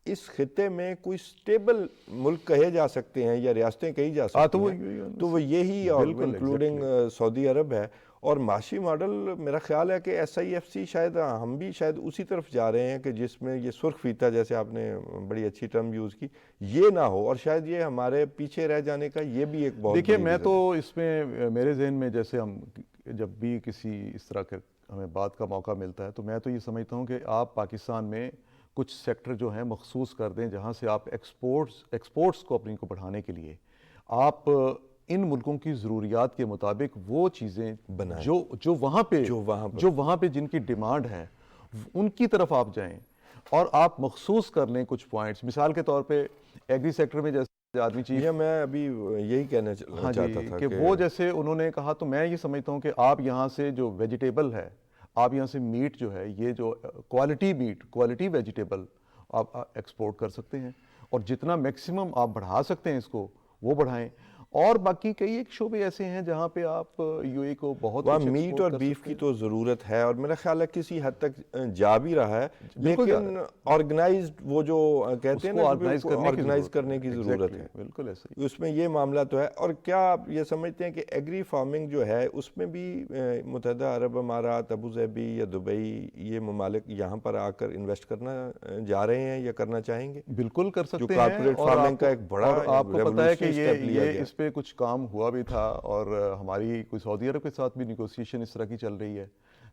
اس خطے میں کوئی سٹیبل ملک کہے جا سکتے ہیں یا ریاستیں کہی جا سکتی ہیں تو وہ یہی، اور انکلوڈنگ سعودی عرب ہے. اور معاشی ماڈل میرا خیال ہے کہ SIFC شاید ہم بھی شاید اسی طرف جا رہے ہیں کہ جس میں یہ سرخ فیتہ، جیسے آپ نے بڑی اچھی ٹرم یوز کی، یہ نہ ہو. اور شاید یہ ہمارے پیچھے رہ جانے کا یہ بھی ایک بہت، دیکھیے میں تو اس میں میرے ذہن میں، جیسے ہم جب بھی کسی اس طرح کے ہمیں بات کا موقع ملتا ہے تو میں تو یہ سمجھتا ہوں کہ آپ پاکستان میں کچھ سیکٹر جو ہیں مخصوص کر دیں، جہاں سے آپ ایکسپورٹس کو اپنی کو بڑھانے کے لیے آپ ان ملکوں کی ضروریات کے مطابق وہ چیزیں جو وہاں پہ جن کی ڈیمانڈ ہے ان کی طرف آپ جائیں، اور آپ مخصوص کر لیں کچھ پوائنٹس. مثال کے طور پہ ایگری سیکٹر میں جیسے آدمی چیز، میں ابھی یہی کہنا چاہتا تھا کہ وہ جیسے انہوں نے کہا، تو میں یہ سمجھتا ہوں کہ آپ یہاں سے جو ویجیٹیبل ہے، آپ یہاں سے میٹ جو ہے، یہ جو کوالٹی میٹ، کوالٹی ویجیٹیبل آپ ایکسپورٹ کر سکتے ہیں. اور جتنا میکسیمم آپ بڑھا سکتے ہیں اس کو وہ بڑھائیں. اور باقی کئی ایک شعبے ایسے ہیں جہاں پہ آپ UAE کو بہت میٹ اور بیف کی تو ضرورت ہے، اور میرا خیال ہے کسی حد تک جا بھی رہا ہے، لیکن آرگنائزڈ وہ جو کہتے ہیں نا، آرگنائز کرنے کی ضرورت ہے. بالکل ایسے اس میں یہ معاملہ تو ہے. اور کیا آپ یہ سمجھتے ہیں کہ ایگری فارمنگ جو ہے اس میں بھی متحدہ عرب امارات، ابوظہبی یا دبئی، یہ ممالک یہاں پر آ کر انویسٹ کرنا جا رہے ہیں یا کرنا چاہیں گے؟ بالکل کر سکتے ہیں. جو کارپوریٹ فارمنگ کا ایک بڑا، آپ کو پتہ ہے کہ یہ اس پہ کچھ کام ہوا بھی تھا، اور ہماری کوئی سعودی عرب کے ساتھ بھی نیگوسیشن اس طرح کی چل رہی ہے،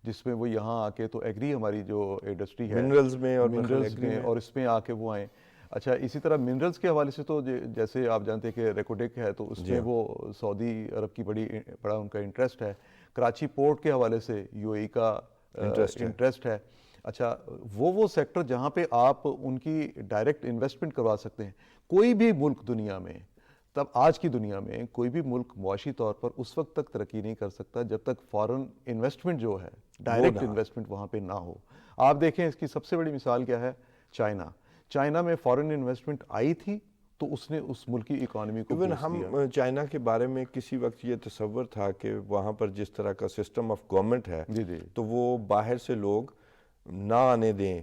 جس میں وہ یہاں آ کے تو ایگری ہماری جو انڈسٹری ہے منرلز میں اور اس میں آ کے وہ آئیں. اچھا، اسی طرح منرلز کے حوالے سے تو جیسے آپ جانتے ہیں کہ ریکوڈیک ہے، تو اس میں وہ سعودی عرب کی بڑا ان کا انٹرسٹ ہے. کراچی پورٹ کے حوالے سے UAE کا انٹرسٹ ہے. اچھا، وہ سیکٹر جہاں پہ آپ ان کی ڈائریکٹ انویسٹمنٹ کروا سکتے ہیں. کوئی بھی ملک دنیا میں، تب آج کی دنیا میں کوئی بھی ملک معاشی طور پر اس وقت تک ترقی نہیں کر سکتا جب تک فارن انویسٹمنٹ جو ہے، ڈائریکٹ انویسٹمنٹ وہاں پہ نہ ہو. آپ دیکھیں اس کی سب سے بڑی مثال کیا ہے، چائنا میں فارن انویسٹمنٹ آئی تھی تو اس نے اس ملک کی اکانومی کو بوسٹ ہم دیا. چائنا کے بارے میں کسی وقت یہ تصور تھا کہ وہاں پر جس طرح کا سسٹم آف گورنمنٹ ہے تو وہ باہر سے لوگ نہ آنے دیں،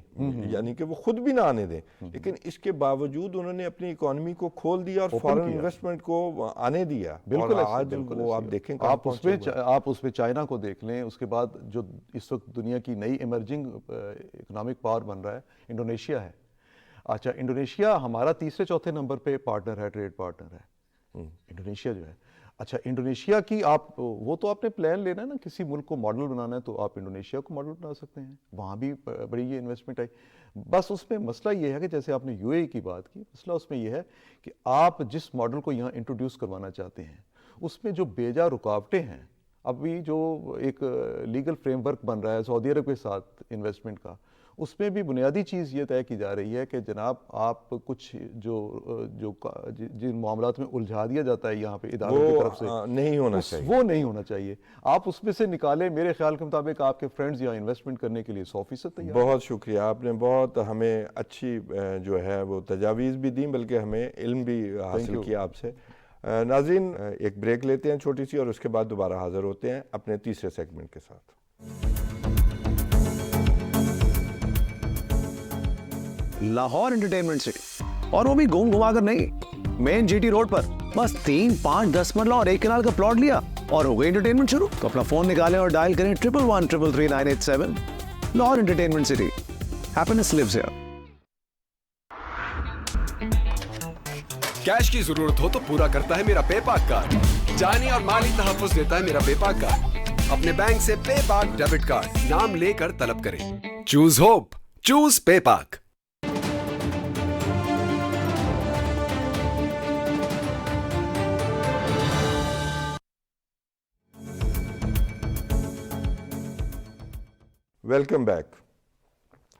یعنی کہ وہ خود بھی نہ آنے دیں. لیکن اس کے باوجود انہوں نے اپنی اکانومی کو کھول دیا اور فارن انویسٹمنٹ کو آنے دیا. بالکل آج وہ آپ دیکھیں، آپ اس میں چائنا کو دیکھ لیں. اس کے بعد جو اس وقت دنیا کی نئی ایمرجنگ اکنامک پاور بن رہا ہے، انڈونیشیا ہے. اچھا انڈونیشیا ہمارا تیسرے چوتھے نمبر پہ پارٹنر ہے، ٹریڈ پارٹنر ہے انڈونیشیا جو ہے. اچھا انڈونیشیا کی آپ وہ تو آپ نے پلان لینا ہے نا، کسی ملک کو ماڈل بنانا ہے تو آپ انڈونیشیا کو ماڈل بنا سکتے ہیں، وہاں بھی بڑی یہ انویسٹمنٹ آئی. بس اس میں مسئلہ یہ ہے کہ جیسے آپ نے یو اے ای کی بات کی، مسئلہ اس میں یہ ہے کہ آپ جس ماڈل کو یہاں انٹروڈیوس کروانا چاہتے ہیں اس میں جو بیجا رکاوٹیں ہیں، ابھی جو ایک لیگل فریم ورک بن رہا ہے سعودی عرب کے ساتھ انویسٹمنٹ کا، اس میں بھی بنیادی چیز یہ طے کی جا رہی ہے کہ جناب آپ کچھ جن معاملات میں الجھا دیا جاتا ہے یہاں پہ اداروں کی طرف سے نہیں ہونا چاہیے، وہ نہیں ہونا چاہیے. آپ اس میں سے نکالیں، میرے خیال کے مطابق آپ کے فرینڈز یہاں انویسٹمنٹ کرنے کے لیے 100% تیار. بہت شکریہ، آپ نے بہت ہمیں اچھی جو ہے وہ تجاویز بھی دیں، بلکہ ہمیں علم بھی حاصل کیا آپ سے. ناظرین ایک بریک لیتے ہیں چھوٹی سی، اور اس کے بعد دوبارہ حاضر ہوتے ہیں اپنے تیسرے سیگمنٹ کے ساتھ. لاہور انٹرٹینمنٹ سٹی، اور وہ بھی گھوم گھما کر نہیں، مین جی ٹی روڈ پر بس 3, 5, 10 مرلہ اور 1 کنال کا پلاٹ لیا اور ہو گئی انٹرٹینمنٹ شروع. تو اپنا فون نکالیں اور ڈائل کریں 1113333987. Lahore entertainment city, happiness lives here. Cash کی ضرورت ہو تو پورا کرتا ہے میرا پے پاک کارڈ. جانی اور مالی تحفظ دیتا ہے میرا پے پاک کارڈ. اپنے بینک سے پے پاک ڈیبٹ کارڈ نام لے کر طلب کریں. چوز ہوپ، چوز پے پاک. Welcome back.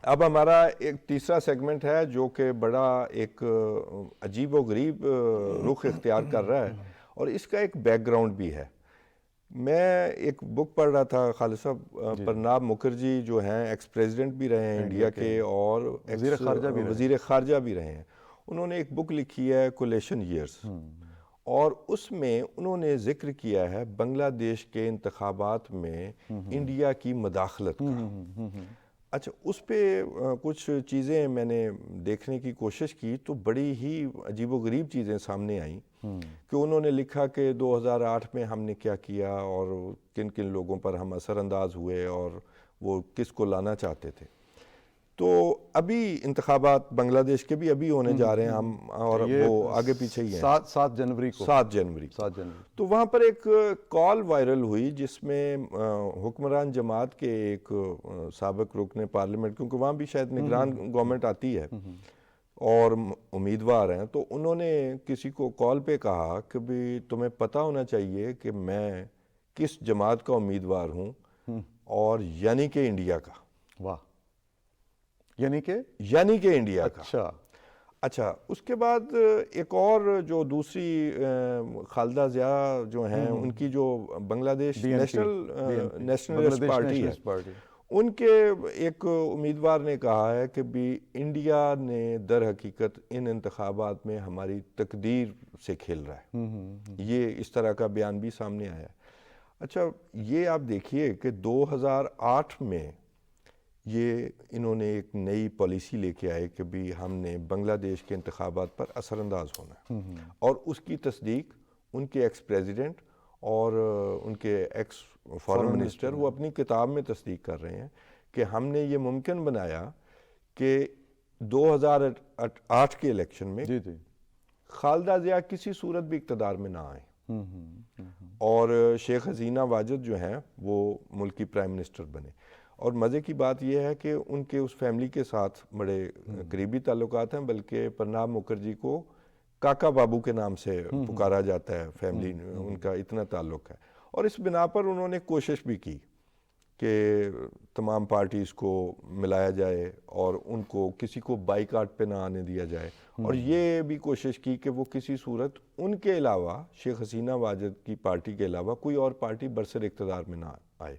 اب ہمارا ایک تیسرا سیگمنٹ ہے جو کہ بڑا ایک عجیب و غریب رخ اختیار کر رہا ہے، اور اس کا ایک بیک گراؤنڈ بھی ہے. میں ایک بک پڑھ رہا تھا، خالد صاحب پرناب مکھرجی جو ہیں ایکس پریزیڈنٹ بھی رہے ہیں انڈیا کے اور وزیر خارجہ بھی رہے ہیں. انہوں نے ایک بک لکھی ہے کولیشن ایئرز، اور اس میں انہوں نے ذکر کیا ہے بنگلہ دیش کے انتخابات میں انڈیا کی مداخلت کا. اچھا اس پہ کچھ چیزیں میں نے دیکھنے کی کوشش کی تو بڑی ہی عجیب و غریب چیزیں سامنے آئیں کہ انہوں نے لکھا کہ 2008 میں ہم نے کیا کیا اور کن کن لوگوں پر ہم اثر انداز ہوئے اور وہ کس کو لانا چاہتے تھے. تو ابھی انتخابات بنگلہ دیش کے بھی ابھی ہونے جا رہے ہیں ہم، اور وہ آگے پیچھے ہی ہیں 7 جنوری کو. 7 جنوری. تو وہاں پر ایک کال وائرل ہوئی جس میں حکمران جماعت کے ایک سابق رکن پارلیمنٹ، کیونکہ وہاں بھی شاید نگران گورنمنٹ آتی ہے اور امیدوار ہیں، تو انہوں نے کسی کو کال پہ کہا کہ بھی تمہیں پتہ ہونا چاہیے کہ میں کس جماعت کا امیدوار ہوں، اور یعنی کہ انڈیا کا. واہ، یعنی کہ انڈیا کا. اچھا اس کے بعد ایک اور جو دوسری خالدہ ضیاء جو ہیں ان کی جو بنگلہ دیش نیشنلسٹ پارٹی ہے، ان کے ایک امیدوار نے کہا ہے کہ بھی انڈیا نے در حقیقت ان انتخابات میں ہماری تقدیر سے کھیل رہا ہے. یہ اس طرح کا بیان بھی سامنے آیا ہے. اچھا یہ آپ دیکھیے کہ 2008 میں یہ انہوں نے ایک نئی پالیسی لے کے آئے کہ بھی ہم نے بنگلہ دیش کے انتخابات پر اثر انداز ہونا ہے، اور اس کی تصدیق ان کے ایکس پریزیڈنٹ اور ان کے ایکس فارن منسٹر وہ اپنی کتاب میں تصدیق کر رہے ہیں کہ ہم نے یہ ممکن بنایا کہ 2008 کے الیکشن میں خالدہ ضیاء کسی صورت بھی اقتدار میں نہ آئیں اور شیخ حسینہ واجد جو ہیں وہ ملک کی پرائم منسٹر بنے. اور مزے کی بات یہ ہے کہ ان کے اس فیملی کے ساتھ بڑے قریبی تعلقات ہیں، بلکہ پرناب مکھرجی کو کاکا بابو کے نام سے پکارا جاتا ہے، فیملی ان کا اتنا تعلق ہے. اور اس بنا پر انہوں نے کوشش بھی کی کہ تمام پارٹیز کو ملایا جائے اور ان کو کسی کو بائیکاٹ پہ نہ آنے دیا جائے، اور یہ بھی کوشش کی کہ وہ کسی صورت ان کے علاوہ شیخ حسینہ واجد کی پارٹی کے علاوہ کوئی اور پارٹی برسر اقتدار میں نہ آئے.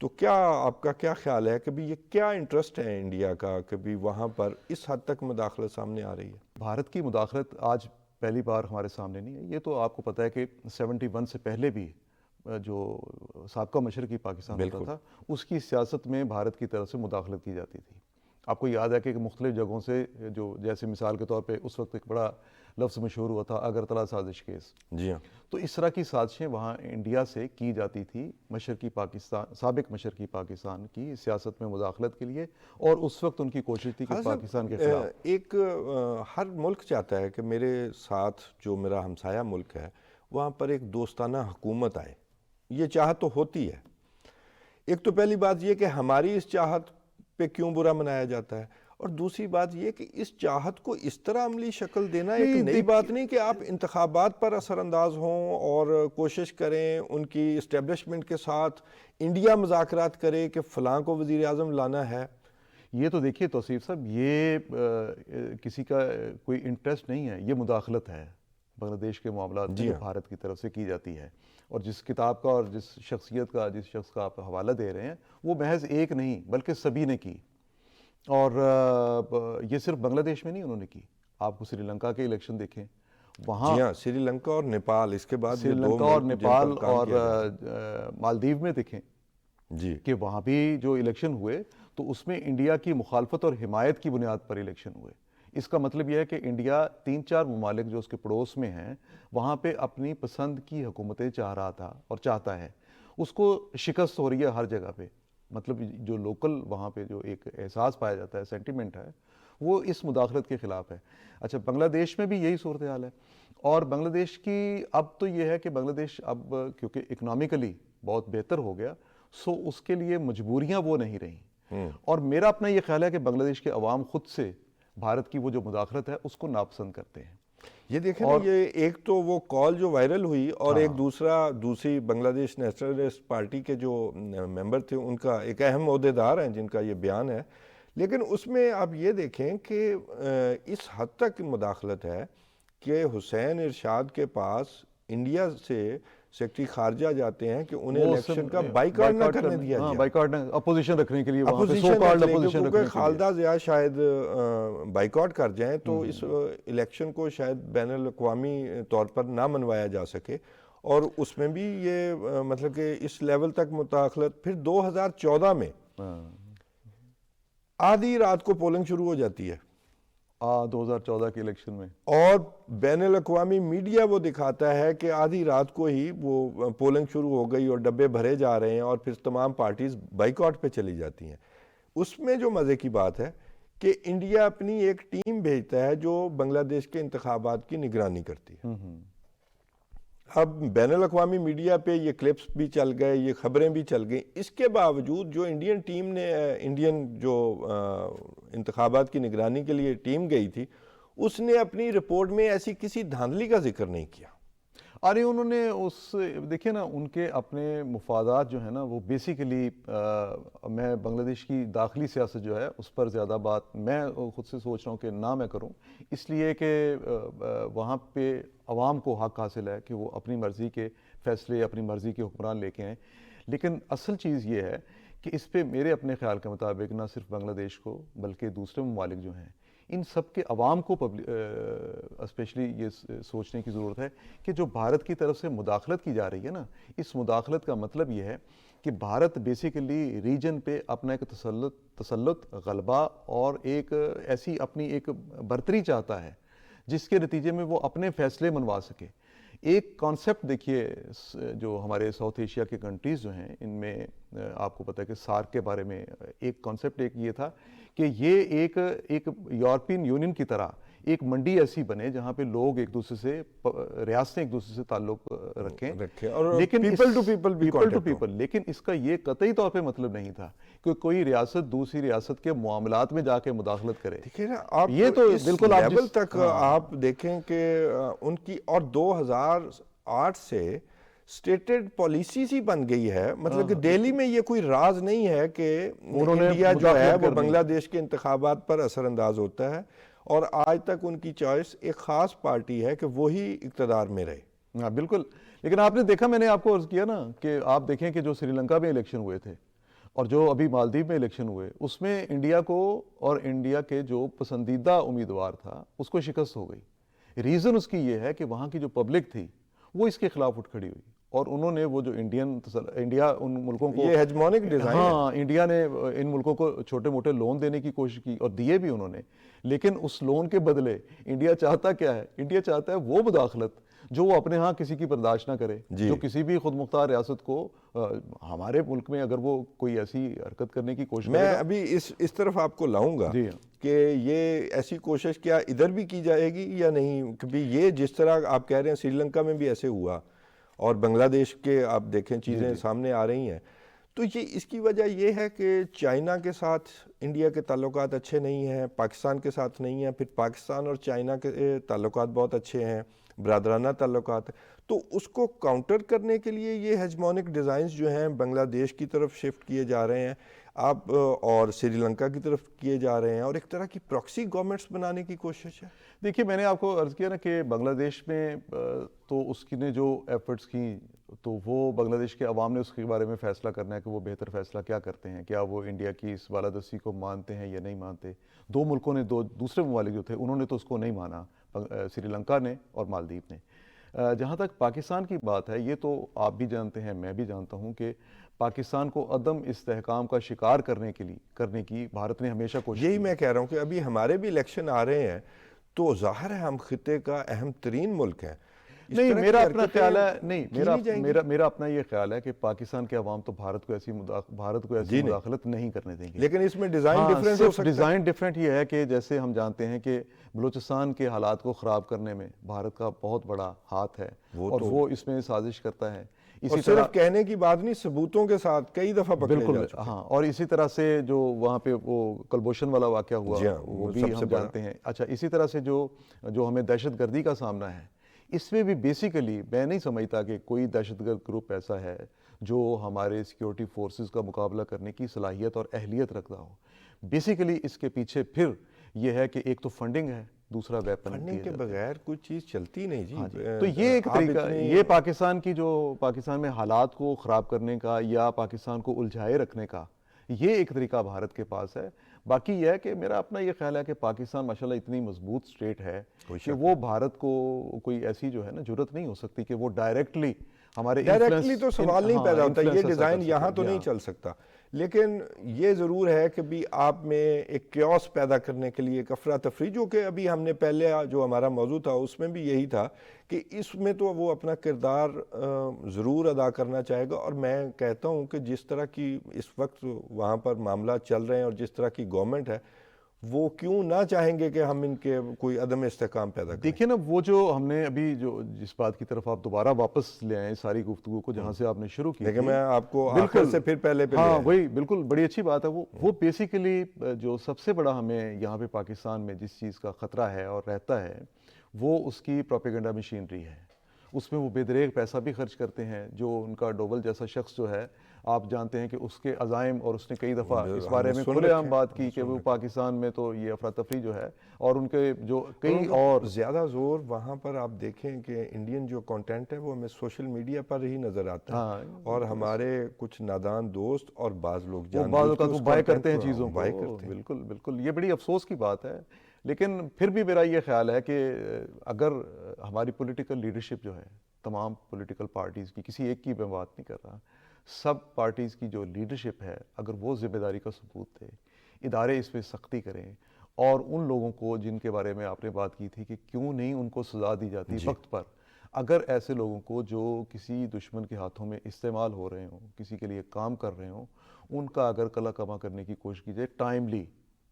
تو کیا آپ کا کیا خیال ہے کہ بھی یہ کیا انٹرسٹ ہے انڈیا کا کہ بھی وہاں پر اس حد تک مداخلت سامنے آ رہی ہے؟ بھارت کی مداخلت آج پہلی بار ہمارے سامنے نہیں ہے. یہ تو آپ کو پتہ ہے کہ 71 سے پہلے بھی جو سابقہ مشرقی پاکستان ہوتا تھا اس کی سیاست میں بھارت کی طرف سے مداخلت کی جاتی تھی. آپ کو یاد ہے کہ مختلف جگہوں سے جو جیسے مثال کے طور پہ اس وقت ایک بڑا لفظ مشہور ہوا تھا اگرتلا سازش کیس. جی ہاں. تو اس طرح کی سازشیں وہاں انڈیا سے کی جاتی تھی مشرقی پاکستان، سابق مشرقی پاکستان کی سیاست میں مداخلت کے لیے، اور اس وقت ان کی کوشش تھی کہ پاکستان کے خلاف ایک ہر ملک چاہتا ہے کہ میرے ساتھ جو میرا ہمسایہ ملک ہے وہاں پر ایک دوستانہ حکومت آئے. یہ چاہت تو ہوتی ہے. ایک تو پہلی بات یہ کہ ہماری اس چاہت پہ کیوں برا منایا جاتا ہے، اور دوسری بات یہ کہ اس چاہت کو اس طرح عملی شکل دینا ایک نئی بات نہیں کہ آپ انتخابات پر اثر انداز ہوں اور کوشش کریں ان کی اسٹیبلشمنٹ کے ساتھ انڈیا مذاکرات کرے کہ فلاں کو وزیر اعظم لانا ہے. یہ تو دیکھیے توصیف صاحب، یہ کسی کا کوئی انٹرسٹ نہیں ہے، یہ مداخلت ہے بنگلہ دیش کے معاملات میں جو بھارت کی طرف سے کی جاتی ہے. اور جس کتاب کا اور جس شخصیت کا، جس شخص کا آپ حوالہ دے رہے ہیں، وہ محض ایک نہیں بلکہ سبھی نے کی. اور یہ صرف بنگلہ دیش میں نہیں انہوں نے کی. آپ کو سری لنکا کے الیکشن دیکھیں، وہاں جی ہاں، سری لنکا اور نیپال، اس کے بعد سری لنکا اور نیپال اور مالدیو میں دیکھیں جی کہ وہاں بھی جو الیکشن ہوئے تو اس میں انڈیا کی مخالفت اور حمایت کی بنیاد پر الیکشن ہوئے. اس کا مطلب یہ ہے کہ انڈیا 3-4 ممالک جو اس کے پڑوس میں ہیں وہاں پہ اپنی پسند کی حکومتیں چاہ رہا تھا اور چاہتا ہے. اس کو شکست ہو رہی ہے ہر جگہ پہ. مطلب جو لوکل وہاں پہ جو ایک احساس پایا جاتا ہے، سینٹیمنٹ ہے، وہ اس مداخلت کے خلاف ہے. اچھا، بنگلہ دیش میں بھی یہی صورتحال ہے. اور بنگلہ دیش کی اب تو یہ ہے کہ بنگلہ دیش اب کیونکہ اکنامیکلی بہت بہتر ہو گیا، سو اس کے لیے مجبوریاں وہ نہیں رہیں. اور میرا اپنا یہ خیال ہے کہ بنگلہ دیش کے عوام خود سے بھارت کی وہ جو مداخلت ہے اس کو ناپسند کرتے ہیں. یہ دیکھیں نا، یہ ایک تو وہ کال جو وائرل ہوئی، اور ایک دوسری بنگلہ دیش نیشنلسٹ پارٹی کے جو ممبر تھے ان کا ایک اہم عہدیدار ہیں جن کا یہ بیان ہے. لیکن اس میں آپ یہ دیکھیں کہ اس حد تک مداخلت ہے کہ حسین ارشاد کے پاس انڈیا سے سیکرٹری خارجہ جاتے ہیں کہ انہیں الیکشن کا بائیکاٹ نہ کرنے دیا جائے، بائیکاٹ اپوزیشن رکھنے کے لیے وہاں پہ سو کالڈ اپوزیشن رکھنے کے لیے. خالدہ ضیاء شاید بائیکاٹ کر جائیں تو اس الیکشن کو شاید بین الاقوامی طور پر نہ منوایا جا سکے. اور اس میں بھی یہ مطلب کہ اس لیول تک مداخلت. پھر 2014 میں آدھی رات کو پولنگ شروع ہو جاتی ہے 2014 کے الیکشن میں، اور بین الاقوامی میڈیا وہ دکھاتا ہے کہ آدھی رات کو ہی وہ پولنگ شروع ہو گئی اور ڈبے بھرے جا رہے ہیں، اور پھر تمام پارٹیز بائیکاٹ پہ چلی جاتی ہیں. اس میں جو مزے کی بات ہے کہ انڈیا اپنی ایک ٹیم بھیجتا ہے جو بنگلہ دیش کے انتخابات کی نگرانی کرتی ہے. اب بین الاقوامی میڈیا پہ یہ کلپس بھی چل گئے، یہ خبریں بھی چل گئیں. اس کے باوجود جو انڈین ٹیم نے انڈین جو انتخابات کی نگرانی کے لیے ٹیم گئی تھی، اس نے اپنی رپورٹ میں ایسی کسی دھاندلی کا ذکر نہیں کیا. ارے انہوں نے دیکھیں نا، ان کے اپنے مفادات جو ہیں نا وہ بیسیکلی، میں بنگلہ دیش کی داخلی سیاست جو ہے اس پر زیادہ بات میں خود سے سوچ رہا ہوں کہ نہ میں کروں، اس لیے کہ وہاں پہ عوام کو حق حاصل ہے کہ وہ اپنی مرضی کے فیصلے، اپنی مرضی کے حکمران لے کے آئیں. لیکن اصل چیز یہ ہے کہ اس پہ میرے اپنے خیال کے مطابق نہ صرف بنگلہ دیش کو بلکہ دوسرے ممالک جو ہیں ان سب کے عوام کو اسپیشلی یہ سوچنے کی ضرورت ہے کہ جو بھارت کی طرف سے مداخلت کی جا رہی ہے نا، اس مداخلت کا مطلب یہ ہے کہ بھارت بیسیکلی ریجن پہ اپنا ایک تسلط، غلبہ اور ایک ایسی اپنی ایک برتری چاہتا ہے جس کے نتیجے میں وہ اپنے فیصلے منوا سکے. ایک کانسیپٹ دیکھیے، جو ہمارے ساؤتھ ایشیا کے کنٹریز جو ہیں ان میں آپ کو پتہ ہے کہ سارک کے بارے میں ایک کانسیپٹ ایک یہ تھا کہ یہ ایک یورپین یونین کی طرح ایک منڈی ایسی بنے جہاں پہ لوگ ایک دوسرے سے، ریاستیں ایک دوسرے سے تعلق رکھیں، اور لیکن پیپل ٹو پیپل. لیکن اس کا یہ قطعی طور پہ مطلب نہیں تھا کہ کوئی ریاست دوسری ریاست کے معاملات میں جا کے مداخلت کرے. یہ تو بالکل لیول تک آپ دیکھیں کہ ان کی، اور 2008 سے سٹیٹڈ پالیسیز ہی بن گئی ہے. مطلب کہ دہلی میں یہ کوئی راز نہیں ہے کہ انڈیا جو ہے وہ بنگلہ دیش کے انتخابات پر اثر انداز ہوتا ہے، اور آج تک ان کی چوائس ایک خاص پارٹی ہے کہ وہی اقتدار میں رہے. ہاں بالکل. لیکن آپ نے دیکھا، میں نے آپ کو عرض کیا نا کہ آپ دیکھیں کہ جو سری لنکا میں الیکشن ہوئے تھے اور جو ابھی مالدیو میں الیکشن ہوئے، اس میں انڈیا کو اور انڈیا کے جو پسندیدہ امیدوار تھا اس کو شکست ہو گئی. ریزن اس کی یہ ہے کہ وہاں کی جو پبلک تھی وہ اس کے خلاف اٹھ کھڑی ہوئی، اور انہوں نے وہ جو انڈیا ان ملکوں کو یہ ہیجمونک ڈیزائن ہاں انڈیا نے ان ملکوں کو چھوٹے موٹے لون دینے کی کوشش کی اور دیے بھی انہوں نے, لیکن اس لون کے بدلے انڈیا چاہتا کیا ہے؟ انڈیا چاہتا ہے وہ مداخلت جو وہ اپنے ہاں کسی کی برداشت نہ کرے, جو کسی بھی خود مختار ریاست کو ہمارے ملک میں اگر وہ کوئی ایسی حرکت کرنے کی کوشش میں ابھی اس طرف آپ کو لاؤں گا کہ یہ ایسی کوشش کیا ادھر بھی کی جائے گی یا نہیں, کیونکہ یہ جس طرح آپ کہہ رہے ہیں سری لنکا میں بھی ایسے ہوا اور بنگلہ دیش کے آپ دیکھیں چیزیں سامنے آ رہی ہیں, تو یہ اس کی وجہ یہ ہے کہ چائنا کے ساتھ انڈیا کے تعلقات اچھے نہیں ہیں, پاکستان کے ساتھ نہیں ہیں, پھر پاکستان اور چائنا کے تعلقات بہت اچھے ہیں, برادرانہ تعلقات, تو اس کو کاؤنٹر کرنے کے لیے یہ ہیجمونک ڈیزائنز جو ہیں بنگلہ دیش کی طرف شفٹ کیے جا رہے ہیں آپ اور سری لنکا کی طرف کیے جا رہے ہیں, اور ایک طرح کی پراکسی گورنمنٹس بنانے کی کوشش ہے. دیکھیے میں نے آپ کو عرض کیا نا کہ بنگلہ دیش میں تو اس کی نے جو ایفرٹس کی تو وہ بنگلہ دیش کے عوام نے اس کے بارے میں فیصلہ کرنا ہے کہ وہ بہتر فیصلہ کیا کرتے ہیں, کیا وہ انڈیا کی اس بالادستی کو مانتے ہیں یا نہیں مانتے. دو ملکوں نے دوسرے ممالک جو تھے انہوں نے تو اس کو نہیں مانا, سری لنکا نے اور مالدیپ نے. جہاں تک پاکستان کی بات ہے, یہ تو آپ بھی جانتے ہیں میں بھی جانتا ہوں کہ پاکستان کو عدم استحکام کا شکار کرنے کی بھارت نے ہمیشہ کوشش کی. یہی میں کہہ رہا ہوں کہ ابھی ہمارے بھی الیکشن آ رہے ہیں تو ظاہر ہے ہم خطے کا اہم ترین ملک ہیں. نہیں میرا اپنا خیال ہے, نہیں میرا اپنا یہ خیال ہے کہ پاکستان کے عوام تو بھارت کو ایسی مداخلت نہیں کرنے دیں گے. لیکن اس میں ڈیزائن ڈیفرنس ہو سکتا ہے. ڈیزائن ڈیفرنٹ یہ ہے کہ جیسے ہم جانتے ہیں کہ بلوچستان کے حالات کو خراب کرنے میں بھارت کا بہت بڑا ہاتھ ہے اور وہ اس میں سازش کرتا ہے. اور صرف کہنے کی بات نہیں, ثبوتوں کے ساتھ کئی دفعہ پکڑے جا چکے. ہاں, اور اسی طرح سے جو وہاں پہ وہ کلبھوشن والا واقعہ ہوا وہ بھی ہم جانتے ہیں. اچھا, اسی طرح سے جو ہمیں دہشت گردی کا سامنا ہے اس میں بھی بیسیکلی میں نہیں سمجھتا کہ کوئی دہشت گرد گروپ ایسا ہے جو ہمارے سیکیورٹی فورسز کا مقابلہ کرنے کی صلاحیت اور اہلیت رکھتا ہو. بیسیکلی اس کے پیچھے پھر یہ ہے کہ ایک تو فنڈنگ ہے, دوسرا ویپن. فنڈنگ کے بغیر کوئی چیز چلتی نہیں جی. تو یہ ایک طریقہ, یہ پاکستان میں حالات کو خراب کرنے کا یا پاکستان کو الجھائے رکھنے کا یہ ایک طریقہ بھارت کے پاس ہے. باقی یہ ہے کہ میرا اپنا یہ خیال ہے کہ پاکستان ماشاءاللہ اتنی مضبوط سٹیٹ ہے کہ وہ بھارت کو کوئی ایسی جو ہے نا جرت نہیں ہو سکتی کہ وہ ڈائریکٹلی تو سوال نہیں پیدا ہوتا. یہ ڈیزائن یہاں تو نہیں چل سکتا, لیکن یہ ضرور ہے کہ بھی آپ میں ایک کیوس پیدا کرنے کے لیے ایک افراتفری, جو کہ ابھی ہم نے پہلے جو ہمارا موضوع تھا اس میں بھی یہی تھا کہ اس میں تو وہ اپنا کردار ضرور ادا کرنا چاہے گا. اور میں کہتا ہوں کہ جس طرح کی اس وقت وہاں پر معاملات چل رہے ہیں اور جس طرح کی گورنمنٹ ہے وہ کیوں نہ چاہیں گے کہ ہم ان کے کوئی عدم استحکام پیدا کریں. دیکھیں نا وہ جو ہم نے ابھی جس بات کی طرف آپ دوبارہ واپس لے آئے ساری گفتگو کو جہاں سے آپ نے شروع کی, لیکن میں آپ کو آخر سے پھر پہلے ہاں وہی بالکل بڑی اچھی بات ہے. وہ بیسیکلی جو سب سے بڑا ہمیں یہاں پہ پاکستان میں جس چیز کا خطرہ ہے اور رہتا ہے وہ اس کی پروپیگنڈا مشینری ہے. اس میں وہ بے دریغ پیسہ بھی خرچ کرتے ہیں. جو ان کا ڈوبل جیسا شخص جو ہے آپ جانتے ہیں کہ اس کے عزائم, اور اس نے کئی دفعہ اس بارے میں کھلے عام بات کی کہ وہ پاکستان میں تو یہ افراتفری جو ہے اور ان کے جو کئی اور زیادہ زور وہاں پر آپ دیکھیں کہ انڈین جو کنٹینٹ ہے وہ ہمیں سوشل میڈیا پر ہی نظر آتا ہے, اور ہمارے کچھ نادان دوست اور بعض لوگ بائے کرتے ہیں چیزوں کو. بالکل بالکل, یہ بڑی افسوس کی بات ہے. لیکن پھر بھی میرا یہ خیال ہے کہ اگر ہماری پولیٹیکل لیڈرشپ جو ہے تمام پولیٹیکل پارٹیز کی, کسی ایک کی میں بات نہیں کر رہا, سب پارٹیز کی جو لیڈرشپ ہے اگر وہ ذمہ داری کا ثبوت دے, ادارے اس پہ سختی کریں, اور ان لوگوں کو جن کے بارے میں آپ نے بات کی تھی کہ کیوں نہیں ان کو سزا دی جاتی وقت پر, اگر ایسے لوگوں کو جو کسی دشمن کے ہاتھوں میں استعمال ہو رہے ہوں, کسی کے لیے کام کر رہے ہوں, ان کا اگر کلا کما کرنے کی کوشش کی جائے ٹائملی,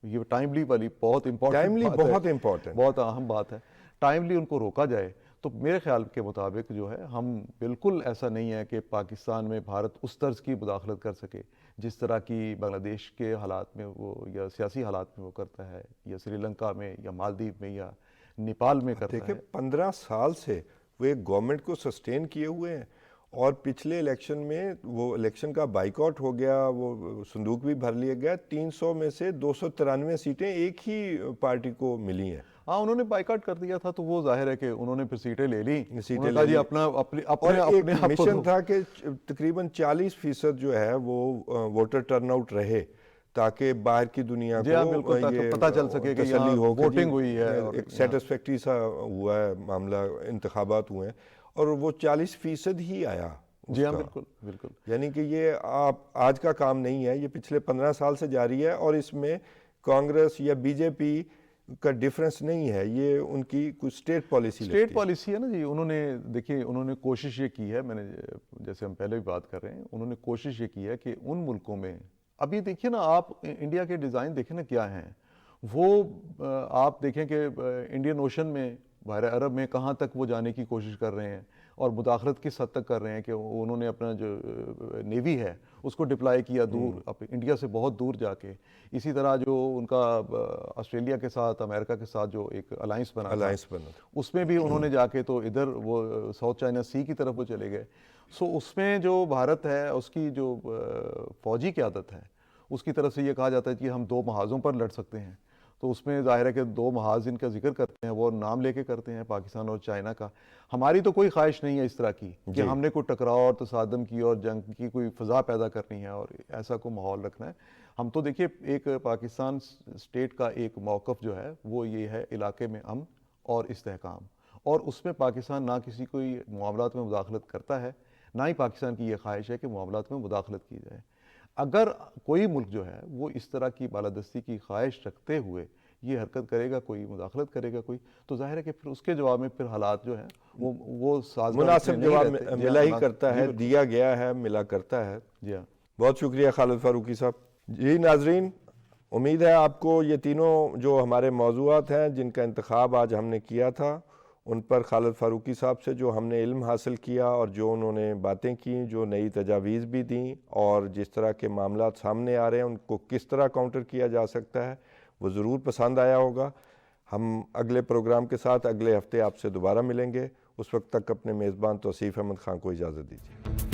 یہ ٹائملی والی بہت امپورٹنٹ بہت اہم بات ہے, ٹائملی ان کو روکا جائے تو میرے خیال کے مطابق جو ہے ہم بالکل ایسا نہیں ہے کہ پاکستان میں بھارت اس طرز کی مداخلت کر سکے جس طرح کی بنگلہ دیش کے حالات میں وہ یا سیاسی حالات میں وہ کرتا ہے, یا سری لنکا میں یا مالدیپ میں یا نیپال میں کرتا ہے. دیکھیں 15 سال سے وہ ایک گورنمنٹ کو سسٹین کیے ہوئے ہیں, اور پچھلے الیکشن میں وہ الیکشن کا بائیکاٹ ہو گیا, وہ صندوق بھی بھر لیا گیا, 300 میں سے 293 سیٹیں ایک ہی پارٹی کو ملی ہیں. ہاں انہوں نے بائیکاٹ کر دیا تھا تو وہ ظاہر ہے کہ انہوں نے پھر سیٹیں لے لی. جی اپنا مشن تھا کہ تقریباً 40% جو ہے وہ ووٹر ٹرن آؤٹ رہے تاکہ باہر کی دنیا کو یہ پتہ چل سکے کہ تسلی ہو کہ ووٹنگ ہوئی ہے, ایک سیٹسفیکٹری سا ہوا ہے معاملہ, انتخابات ہوئے ہیں, اور وہ 40% ہی آیا جی ہاں بالکل بالکل. یعنی کہ یہ آپ آج کا کام نہیں ہے, یہ پچھلے 15 سال سے جاری ہے, اور اس میں کانگریس یا بی جے پی کا ڈیفرنس نہیں ہے, یہ ان کی کچھ اسٹیٹ پالیسی ہے نا جی. انہوں نے دیکھیے انہوں نے کوشش یہ کی ہے, میں نے جیسے ہم پہلے بھی بات کر رہے ہیں, انہوں نے کوشش یہ کی ہے کہ ان ملکوں میں ابھی دیکھیے نا آپ انڈیا کے ڈیزائن دیکھیں نا کیا ہیں, وہ آپ دیکھیں کہ انڈین اوشن میں بحر عرب میں کہاں تک وہ جانے کی کوشش کر رہے ہیں اور مداخلت کس حد تک کر رہے ہیں کہ انہوں نے اپنا جو نیوی ہے اس کو ڈپلائی کیا دور انڈیا سے بہت دور جا کے. اسی طرح جو ان کا آسٹریلیا کے ساتھ امریکہ کے ساتھ جو ایک الائنس بنا اس میں بھی انہوں نے جا کے تو ادھر وہ ساؤتھ چائنا سی کی طرف وہ چلے گئے. سو اس میں جو بھارت ہے اس کی جو فوجی قیادت ہے اس کی طرف سے یہ کہا جاتا ہے کہ ہم 2 محاذوں پر لڑ سکتے ہیں. تو اس میں ظاہر ہے کہ 2 محاذ ان کا ذکر کرتے ہیں, وہ نام لے کے کرتے ہیں پاکستان اور چائنا کا. ہماری تو کوئی خواہش نہیں ہے اس طرح کی کہ ہم نے کوئی ٹکراؤ اور تصادم کی اور جنگ کی کوئی فضا پیدا کرنی ہے اور ایسا کوئی ماحول رکھنا ہے. ہم تو دیکھیے ایک پاکستان اسٹیٹ کا ایک موقف جو ہے وہ یہ ہے علاقے میں امن اور استحکام, اور اس میں پاکستان نہ کسی کوئی معاملات میں مداخلت کرتا ہے, نہ ہی پاکستان کی یہ خواہش ہے کہ معاملات میں مداخلت کی جائے. اگر کوئی ملک جو ہے وہ اس طرح کی بالادستی کی خواہش رکھتے ہوئے یہ حرکت کرے گا, کوئی مداخلت کرے گا کوئی, تو ظاہر ہے کہ پھر اس کے جواب میں پھر حالات جو ہیں وہ مناسب جواب ملا ہی کرتا ہے, دیا گیا ہے, ملا کرتا ہے. جی ہاں بہت شکریہ خالد فاروقی صاحب. جی ناظرین, امید ہے آپ کو یہ تینوں جو ہمارے موضوعات ہیں جن کا انتخاب آج ہم نے کیا تھا, ان پر خالد فاروقی صاحب سے جو ہم نے علم حاصل کیا اور جو انہوں نے باتیں کی, جو نئی تجاویز بھی دیں, اور جس طرح کے معاملات سامنے آ رہے ہیں ان کو کس طرح کاؤنٹر کیا جا سکتا ہے, وہ ضرور پسند آیا ہوگا. ہم اگلے پروگرام کے ساتھ اگلے ہفتے آپ سے دوبارہ ملیں گے. اس وقت تک اپنے میزبان توصیف احمد خان کو اجازت دیجیے.